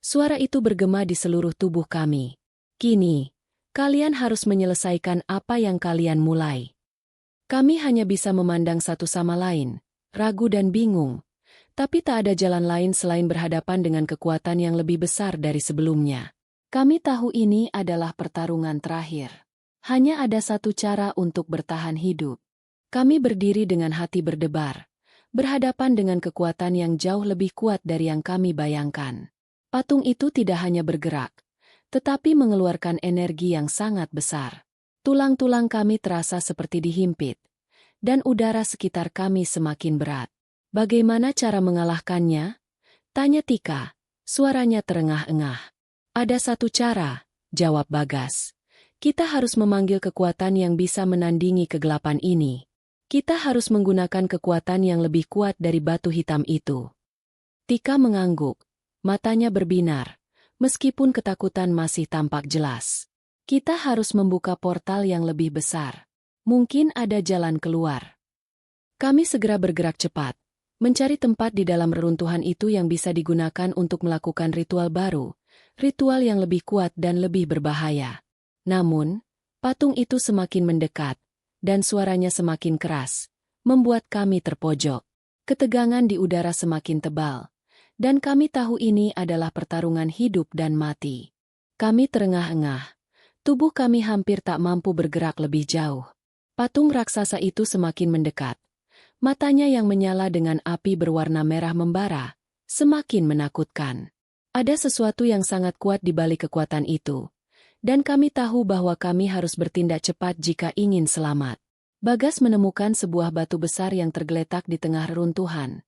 Speaker 1: Suara itu bergema di seluruh tubuh kami. Kini, Kalian harus menyelesaikan apa yang kalian mulai. Kami hanya bisa memandang satu sama lain, ragu dan bingung. Tapi tak ada jalan lain selain berhadapan dengan kekuatan yang lebih besar dari sebelumnya. Kami tahu ini adalah pertarungan terakhir. Hanya ada satu cara untuk bertahan hidup. Kami berdiri dengan hati berdebar, berhadapan dengan kekuatan yang jauh lebih kuat dari yang kami bayangkan. Patung itu tidak hanya bergerak, tetapi mengeluarkan energi yang sangat besar. Tulang-tulang kami terasa seperti dihimpit, dan udara sekitar kami semakin berat. Bagaimana cara mengalahkannya? Tanya Tika, suaranya terengah-engah. Ada satu cara, jawab Bagas. Kita harus memanggil kekuatan yang bisa menandingi kegelapan ini. Kita harus menggunakan kekuatan yang lebih kuat dari batu hitam itu. Tika mengangguk, matanya berbinar. Meskipun ketakutan masih tampak jelas. Kita harus membuka portal yang lebih besar. Mungkin ada jalan keluar. Kami segera bergerak cepat, mencari tempat di dalam reruntuhan itu yang bisa digunakan untuk melakukan ritual baru, ritual yang lebih kuat dan lebih berbahaya. Namun, patung itu semakin mendekat, dan suaranya semakin keras, membuat kami terpojok. Ketegangan di udara semakin tebal. Dan kami tahu ini adalah pertarungan hidup dan mati. Kami terengah-engah. Tubuh kami hampir tak mampu bergerak lebih jauh. Patung raksasa itu semakin mendekat. Matanya yang menyala dengan api berwarna merah membara, semakin menakutkan. Ada sesuatu yang sangat kuat di balik kekuatan itu. Dan kami tahu bahwa kami harus bertindak cepat jika ingin selamat. Bagas menemukan sebuah batu besar yang tergeletak di tengah reruntuhan.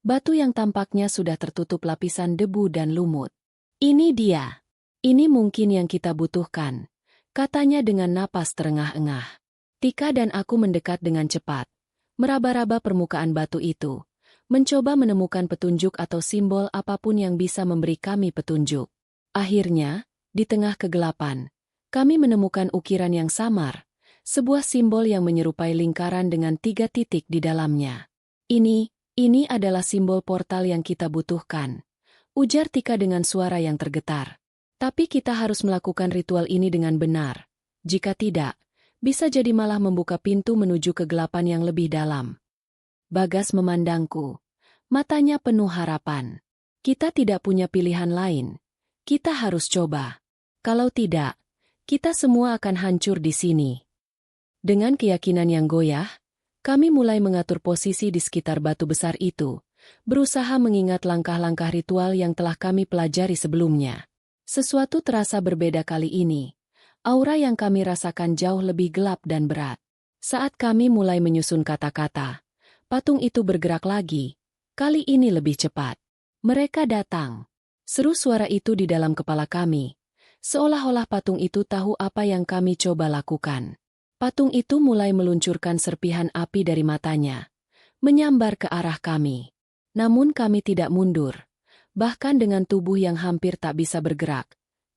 Speaker 1: Batu yang tampaknya sudah tertutup lapisan debu dan lumut. Ini dia. Ini mungkin yang kita butuhkan, katanya dengan napas terengah-engah. Tika dan aku mendekat dengan cepat, meraba-raba permukaan batu itu, mencoba menemukan petunjuk atau simbol apapun yang bisa memberi kami petunjuk. Akhirnya, di tengah kegelapan, kami menemukan ukiran yang samar, sebuah simbol yang menyerupai lingkaran dengan 3 titik di dalamnya. Ini adalah simbol portal yang kita butuhkan, ujar Tika dengan suara yang tergetar. Tapi kita harus melakukan ritual ini dengan benar. Jika tidak, bisa jadi malah membuka pintu menuju kegelapan yang lebih dalam. Bagas memandangku, matanya penuh harapan. Kita tidak punya pilihan lain. Kita harus coba. Kalau tidak, kita semua akan hancur di sini. Dengan keyakinan yang goyah, kami mulai mengatur posisi di sekitar batu besar itu, berusaha mengingat langkah-langkah ritual yang telah kami pelajari sebelumnya. Sesuatu terasa berbeda kali ini. Aura yang kami rasakan jauh lebih gelap dan berat. Saat kami mulai menyusun kata-kata, patung itu bergerak lagi, kali ini lebih cepat. Mereka datang. Seru suara itu di dalam kepala kami, seolah-olah patung itu tahu apa yang kami coba lakukan. Patung itu mulai meluncurkan serpihan api dari matanya, menyambar ke arah kami. Namun kami tidak mundur. Bahkan dengan tubuh yang hampir tak bisa bergerak,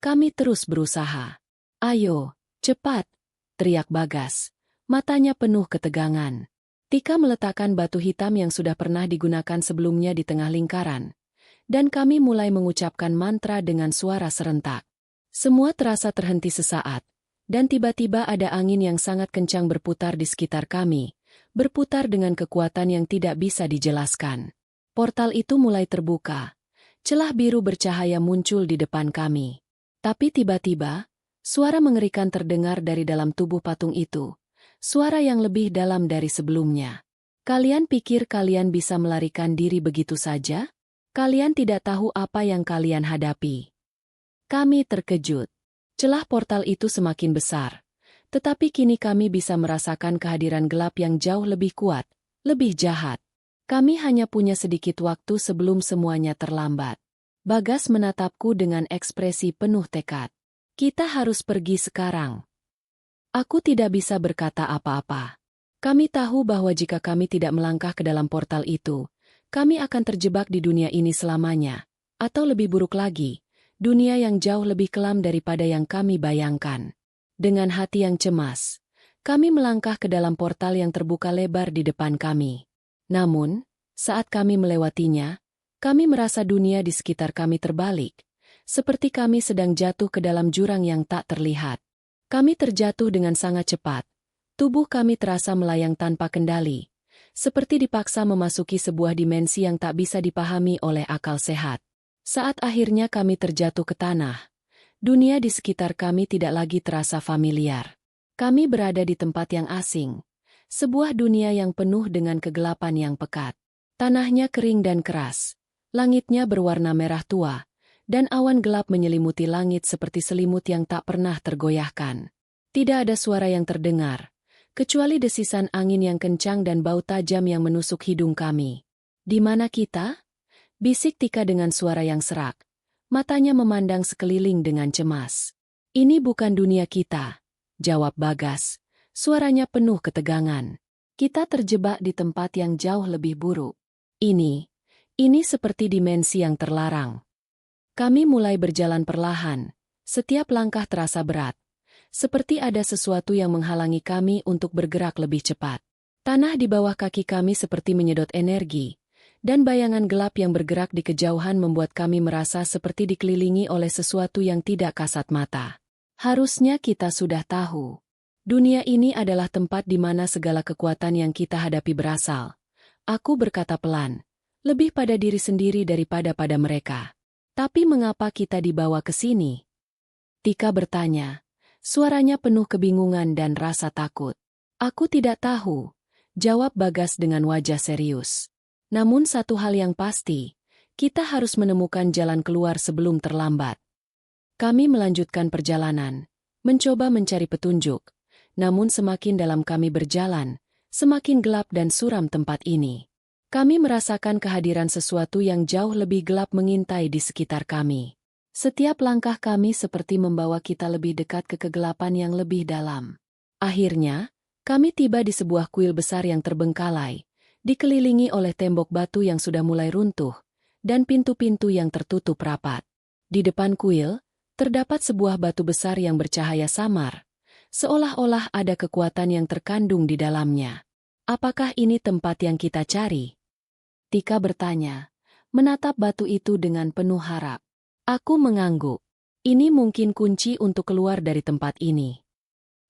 Speaker 1: kami terus berusaha. Ayo, cepat, teriak Bagas. Matanya penuh ketegangan. Tika meletakkan batu hitam yang sudah pernah digunakan sebelumnya di tengah lingkaran. Dan kami mulai mengucapkan mantra dengan suara serentak. Semua terasa terhenti sesaat. Dan tiba-tiba ada angin yang sangat kencang berputar di sekitar kami, berputar dengan kekuatan yang tidak bisa dijelaskan. Portal itu mulai terbuka. Celah biru bercahaya muncul di depan kami. Tapi tiba-tiba, suara mengerikan terdengar dari dalam tubuh patung itu. Suara yang lebih dalam dari sebelumnya. Kalian pikir kalian bisa melarikan diri begitu saja? Kalian tidak tahu apa yang kalian hadapi. Kami terkejut. Celah portal itu semakin besar, tetapi kini kami bisa merasakan kehadiran gelap yang jauh lebih kuat, lebih jahat. Kami hanya punya sedikit waktu sebelum semuanya terlambat. Bagas menatapku dengan ekspresi penuh tekad. Kita harus pergi sekarang. Aku tidak bisa berkata apa-apa. Kami tahu bahwa jika kami tidak melangkah ke dalam portal itu, kami akan terjebak di dunia ini selamanya, atau lebih buruk lagi, dunia yang jauh lebih kelam daripada yang kami bayangkan. Dengan hati yang cemas, kami melangkah ke dalam portal yang terbuka lebar di depan kami. Namun, saat kami melewatinya, kami merasa dunia di sekitar kami terbalik, seperti kami sedang jatuh ke dalam jurang yang tak terlihat. Kami terjatuh dengan sangat cepat. Tubuh kami terasa melayang tanpa kendali, seperti dipaksa memasuki sebuah dimensi yang tak bisa dipahami oleh akal sehat. Saat akhirnya kami terjatuh ke tanah, dunia di sekitar kami tidak lagi terasa familiar. Kami berada di tempat yang asing, sebuah dunia yang penuh dengan kegelapan yang pekat. Tanahnya kering dan keras, langitnya berwarna merah tua, dan awan gelap menyelimuti langit seperti selimut yang tak pernah tergoyahkan. Tidak ada suara yang terdengar, kecuali desisan angin yang kencang dan bau tajam yang menusuk hidung kami. "Di mana kita?" bisik Tika dengan suara yang serak. Matanya memandang sekeliling dengan cemas. "Ini bukan dunia kita," jawab Bagas. Suaranya penuh ketegangan. "Kita terjebak di tempat yang jauh lebih buruk. Ini seperti dimensi yang terlarang." Kami mulai berjalan perlahan. Setiap langkah terasa berat, seperti ada sesuatu yang menghalangi kami untuk bergerak lebih cepat. Tanah di bawah kaki kami seperti menyedot energi, dan bayangan gelap yang bergerak di kejauhan membuat kami merasa seperti dikelilingi oleh sesuatu yang tidak kasat mata. Harusnya kita sudah tahu. Dunia ini adalah tempat di mana segala kekuatan yang kita hadapi berasal. Aku berkata pelan, lebih pada diri sendiri daripada pada mereka. "Tapi mengapa kita dibawa ke sini?" Tika bertanya. Suaranya penuh kebingungan dan rasa takut. "Aku tidak tahu," jawab Bagas dengan wajah serius. "Namun satu hal yang pasti, kita harus menemukan jalan keluar sebelum terlambat." Kami melanjutkan perjalanan, mencoba mencari petunjuk. Namun semakin dalam kami berjalan, semakin gelap dan suram tempat ini. Kami merasakan kehadiran sesuatu yang jauh lebih gelap mengintai di sekitar kami. Setiap langkah kami seperti membawa kita lebih dekat ke kegelapan yang lebih dalam. Akhirnya, kami tiba di sebuah kuil besar yang terbengkalai, dikelilingi oleh tembok batu yang sudah mulai runtuh, dan pintu-pintu yang tertutup rapat. Di depan kuil, terdapat sebuah batu besar yang bercahaya samar, seolah-olah ada kekuatan yang terkandung di dalamnya. "Apakah ini tempat yang kita cari?" Tika bertanya, menatap batu itu dengan penuh harap. Aku mengangguk. Ini mungkin kunci untuk keluar dari tempat ini.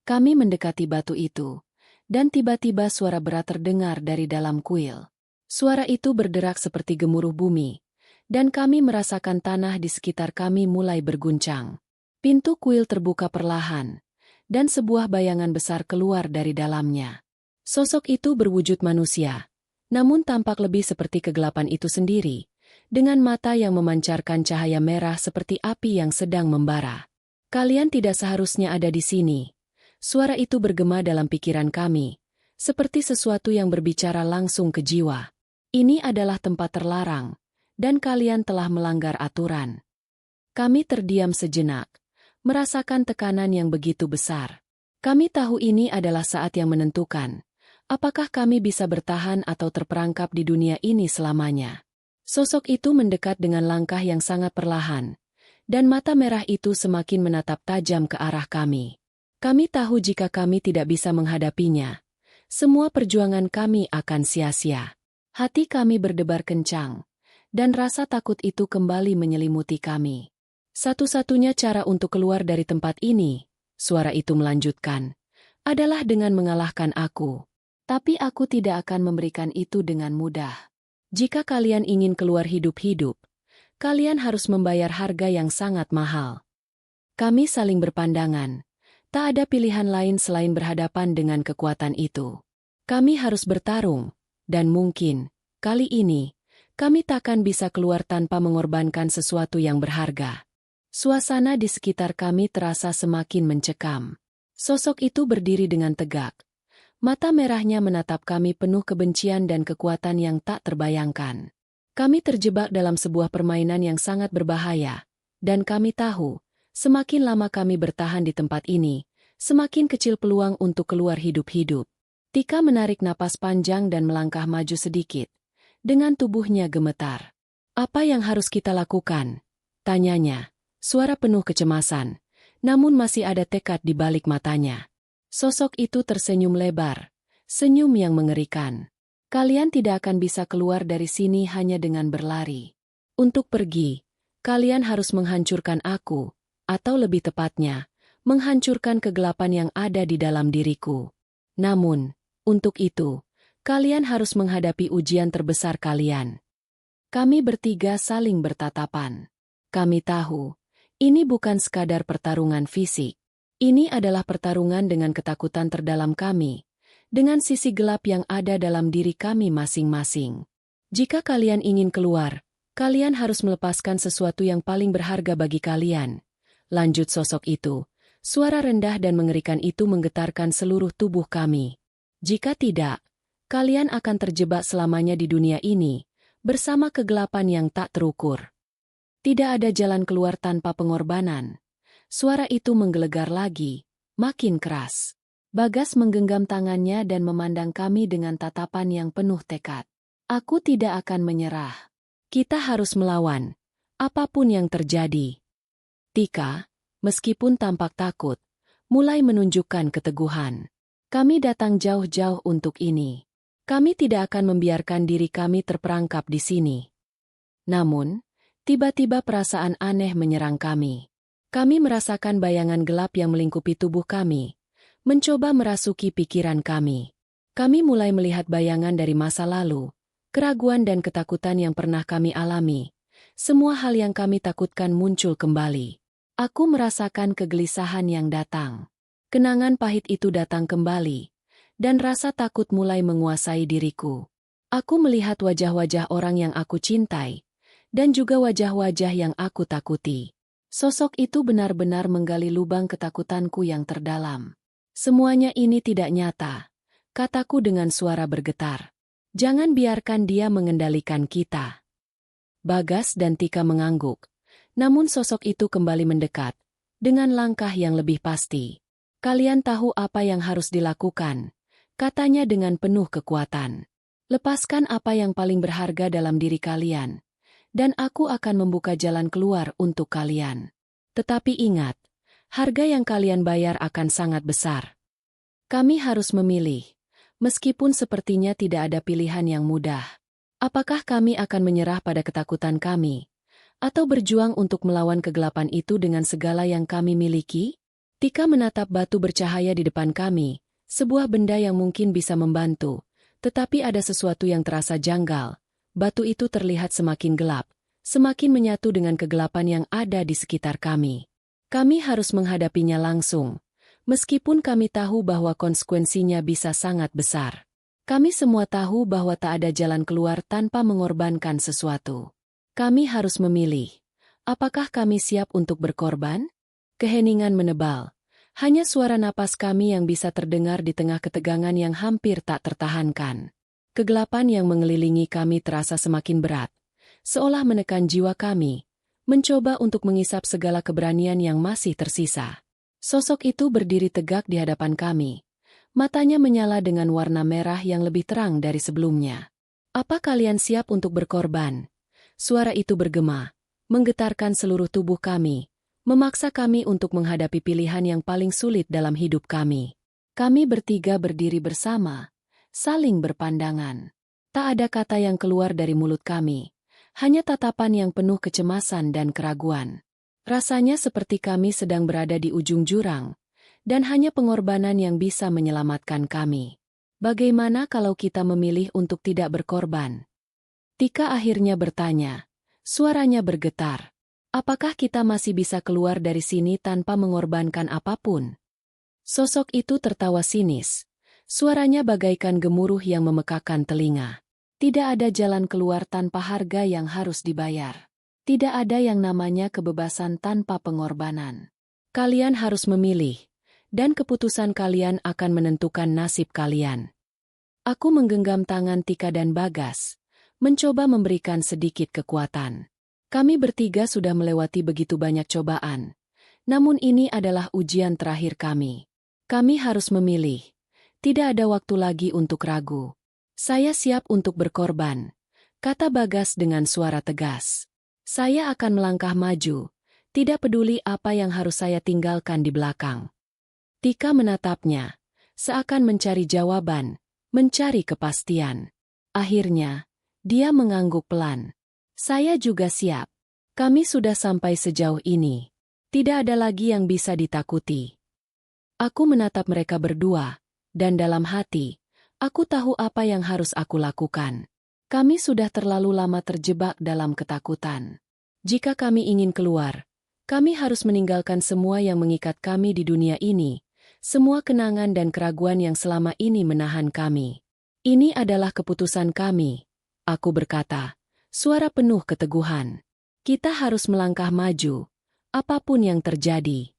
Speaker 1: Kami mendekati batu itu, dan tiba-tiba suara berat terdengar dari dalam kuil. Suara itu berderak seperti gemuruh bumi, dan kami merasakan tanah di sekitar kami mulai berguncang. Pintu kuil terbuka perlahan, dan sebuah bayangan besar keluar dari dalamnya. Sosok itu berwujud manusia, namun tampak lebih seperti kegelapan itu sendiri, dengan mata yang memancarkan cahaya merah seperti api yang sedang membara. "Kalian tidak seharusnya ada di sini." Suara itu bergema dalam pikiran kami, seperti sesuatu yang berbicara langsung ke jiwa. "Ini adalah tempat terlarang, dan kalian telah melanggar aturan." Kami terdiam sejenak, merasakan tekanan yang begitu besar. Kami tahu ini adalah saat yang menentukan. Apakah kami bisa bertahan atau terperangkap di dunia ini selamanya? Sosok itu mendekat dengan langkah yang sangat perlahan, dan mata merah itu semakin menatap tajam ke arah kami. Kami tahu jika kami tidak bisa menghadapinya, semua perjuangan kami akan sia-sia. Hati kami berdebar kencang, dan rasa takut itu kembali menyelimuti kami. "Satu-satunya cara untuk keluar dari tempat ini," suara itu melanjutkan, "adalah dengan mengalahkan aku. Tapi aku tidak akan memberikan itu dengan mudah. Jika kalian ingin keluar hidup-hidup, kalian harus membayar harga yang sangat mahal." Kami saling berpandangan. Tak ada pilihan lain selain berhadapan dengan kekuatan itu. Kami harus bertarung, dan mungkin, kali ini, kami takkan bisa keluar tanpa mengorbankan sesuatu yang berharga. Suasana di sekitar kami terasa semakin mencekam. Sosok itu berdiri dengan tegak. Mata merahnya menatap kami penuh kebencian dan kekuatan yang tak terbayangkan. Kami terjebak dalam sebuah permainan yang sangat berbahaya, dan kami tahu, semakin lama kami bertahan di tempat ini, semakin kecil peluang untuk keluar hidup-hidup. Tika menarik napas panjang dan melangkah maju sedikit, dengan tubuhnya gemetar. "Apa yang harus kita lakukan?" tanyanya, suara penuh kecemasan, namun masih ada tekad di balik matanya. Sosok itu tersenyum lebar, senyum yang mengerikan. "Kalian tidak akan bisa keluar dari sini hanya dengan berlari. Untuk pergi, kalian harus menghancurkan aku, atau lebih tepatnya, menghancurkan kegelapan yang ada di dalam diriku. Namun, untuk itu, kalian harus menghadapi ujian terbesar kalian. Kami bertiga saling bertatapan. Kami tahu, ini bukan sekadar pertarungan fisik. Ini adalah pertarungan dengan ketakutan terdalam kami, dengan sisi gelap yang ada dalam diri kami masing-masing. Jika kalian ingin keluar, kalian harus melepaskan sesuatu yang paling berharga bagi kalian. Lanjut sosok itu. Suara rendah dan mengerikan itu menggetarkan seluruh tubuh kami. Jika tidak, kalian akan terjebak selamanya di dunia ini, bersama kegelapan yang tak terukur. Tidak ada jalan keluar tanpa pengorbanan. Suara itu menggelegar lagi, makin keras. Bagas menggenggam tangannya dan memandang kami dengan tatapan yang penuh tekad. Aku tidak akan menyerah. Kita harus melawan, apapun yang terjadi. Tika, meskipun tampak takut, mulai menunjukkan keteguhan. Kami datang jauh-jauh untuk ini. Kami tidak akan membiarkan diri kami terperangkap di sini. Namun, tiba-tiba perasaan aneh menyerang kami. Kami merasakan bayangan gelap yang melingkupi tubuh kami, mencoba merasuki pikiran kami. Kami mulai melihat bayangan dari masa lalu, keraguan dan ketakutan yang pernah kami alami. Semua hal yang kami takutkan muncul kembali. Aku merasakan kegelisahan yang datang. Kenangan pahit itu datang kembali, dan rasa takut mulai menguasai diriku. Aku melihat wajah-wajah orang yang aku cintai, dan juga wajah-wajah yang aku takuti. Sosok itu benar-benar menggali lubang ketakutanku yang terdalam. Semuanya ini tidak nyata, kataku dengan suara bergetar. Jangan biarkan dia mengendalikan kita. Bagas dan Tika mengangguk, namun sosok itu kembali mendekat, dengan langkah yang lebih pasti. Kalian tahu apa yang harus dilakukan, katanya dengan penuh kekuatan. Lepaskan apa yang paling berharga dalam diri kalian, dan aku akan membuka jalan keluar untuk kalian. Tetapi ingat, harga yang kalian bayar akan sangat besar. Kami harus memilih, meskipun sepertinya tidak ada pilihan yang mudah. Apakah kami akan menyerah pada ketakutan kami, atau berjuang untuk melawan kegelapan itu dengan segala yang kami miliki? Tika menatap batu bercahaya di depan kami, sebuah benda yang mungkin bisa membantu, tetapi ada sesuatu yang terasa janggal. Batu itu terlihat semakin gelap, semakin menyatu dengan kegelapan yang ada di sekitar kami. Kami harus menghadapinya langsung, meskipun kami tahu bahwa konsekuensinya bisa sangat besar. Kami semua tahu bahwa tak ada jalan keluar tanpa mengorbankan sesuatu. Kami harus memilih, apakah kami siap untuk berkorban? Keheningan menebal. Hanya suara napas kami yang bisa terdengar di tengah ketegangan yang hampir tak tertahankan. Kegelapan yang mengelilingi kami terasa semakin berat, seolah menekan jiwa kami, mencoba untuk mengisap segala keberanian yang masih tersisa. Sosok itu berdiri tegak di hadapan kami. Matanya menyala dengan warna merah yang lebih terang dari sebelumnya. Apa kalian siap untuk berkorban? Suara itu bergema, menggetarkan seluruh tubuh kami, memaksa kami untuk menghadapi pilihan yang paling sulit dalam hidup kami. Kami bertiga berdiri bersama, saling berpandangan. Tak ada kata yang keluar dari mulut kami, hanya tatapan yang penuh kecemasan dan keraguan. Rasanya seperti kami sedang berada di ujung jurang, dan hanya pengorbanan yang bisa menyelamatkan kami. Bagaimana kalau kita memilih untuk tidak berkorban? Tika akhirnya bertanya, suaranya bergetar. Apakah kita masih bisa keluar dari sini tanpa mengorbankan apapun? Sosok itu tertawa sinis. Suaranya bagaikan gemuruh yang memekakan telinga. Tidak ada jalan keluar tanpa harga yang harus dibayar. Tidak ada yang namanya kebebasan tanpa pengorbanan. Kalian harus memilih, dan keputusan kalian akan menentukan nasib kalian. Aku menggenggam tangan Tika dan Bagas, mencoba memberikan sedikit kekuatan. Kami bertiga sudah melewati begitu banyak cobaan, namun ini adalah ujian terakhir kami. Kami harus memilih. Tidak ada waktu lagi untuk ragu. Saya siap untuk berkorban, kata Bagas dengan suara tegas. Saya akan melangkah maju, tidak peduli apa yang harus saya tinggalkan di belakang. Tika menatapnya, seakan mencari jawaban, mencari kepastian. Akhirnya, dia mengangguk pelan. Saya juga siap. Kami sudah sampai sejauh ini. Tidak ada lagi yang bisa ditakuti. Aku menatap mereka berdua, dan dalam hati, aku tahu apa yang harus aku lakukan. Kami sudah terlalu lama terjebak dalam ketakutan. Jika kami ingin keluar, kami harus meninggalkan semua yang mengikat kami di dunia ini, semua kenangan dan keraguan yang selama ini menahan kami. Ini adalah keputusan kami, aku berkata, suara penuh keteguhan. Kita harus melangkah maju, apapun yang terjadi.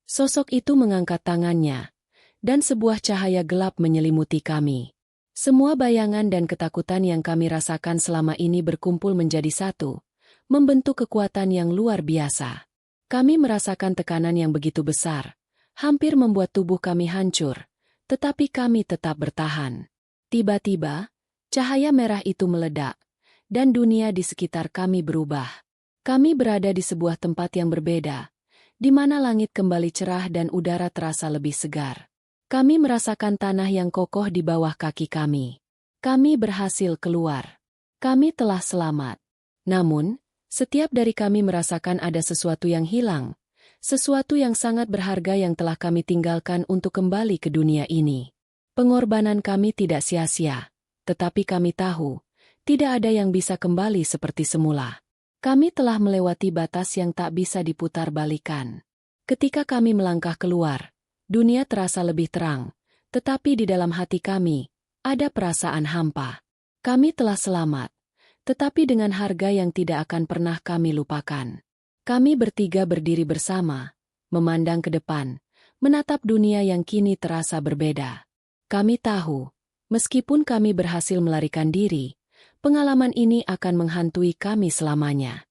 Speaker 1: Sosok itu mengangkat tangannya, dan sebuah cahaya gelap menyelimuti kami. Semua bayangan dan ketakutan yang kami rasakan selama ini berkumpul menjadi satu, membentuk kekuatan yang luar biasa. Kami merasakan tekanan yang begitu besar, hampir membuat tubuh kami hancur, tetapi kami tetap bertahan. Tiba-tiba, cahaya merah itu meledak, dan dunia di sekitar kami berubah. Kami berada di sebuah tempat yang berbeda, di mana langit kembali cerah dan udara terasa lebih segar. Kami merasakan tanah yang kokoh di bawah kaki kami. Kami berhasil keluar. Kami telah selamat. Namun, setiap dari kami merasakan ada sesuatu yang hilang, sesuatu yang sangat berharga yang telah kami tinggalkan untuk kembali ke dunia ini. Pengorbanan kami tidak sia-sia, tetapi kami tahu, tidak ada yang bisa kembali seperti semula. Kami telah melewati batas yang tak bisa diputar balikan. Ketika kami melangkah keluar, dunia terasa lebih terang, tetapi di dalam hati kami, ada perasaan hampa. Kami telah selamat, tetapi dengan harga yang tidak akan pernah kami lupakan. Kami bertiga berdiri bersama, memandang ke depan, menatap dunia yang kini terasa berbeda. Kami tahu, meskipun kami berhasil melarikan diri, pengalaman ini akan menghantui kami selamanya.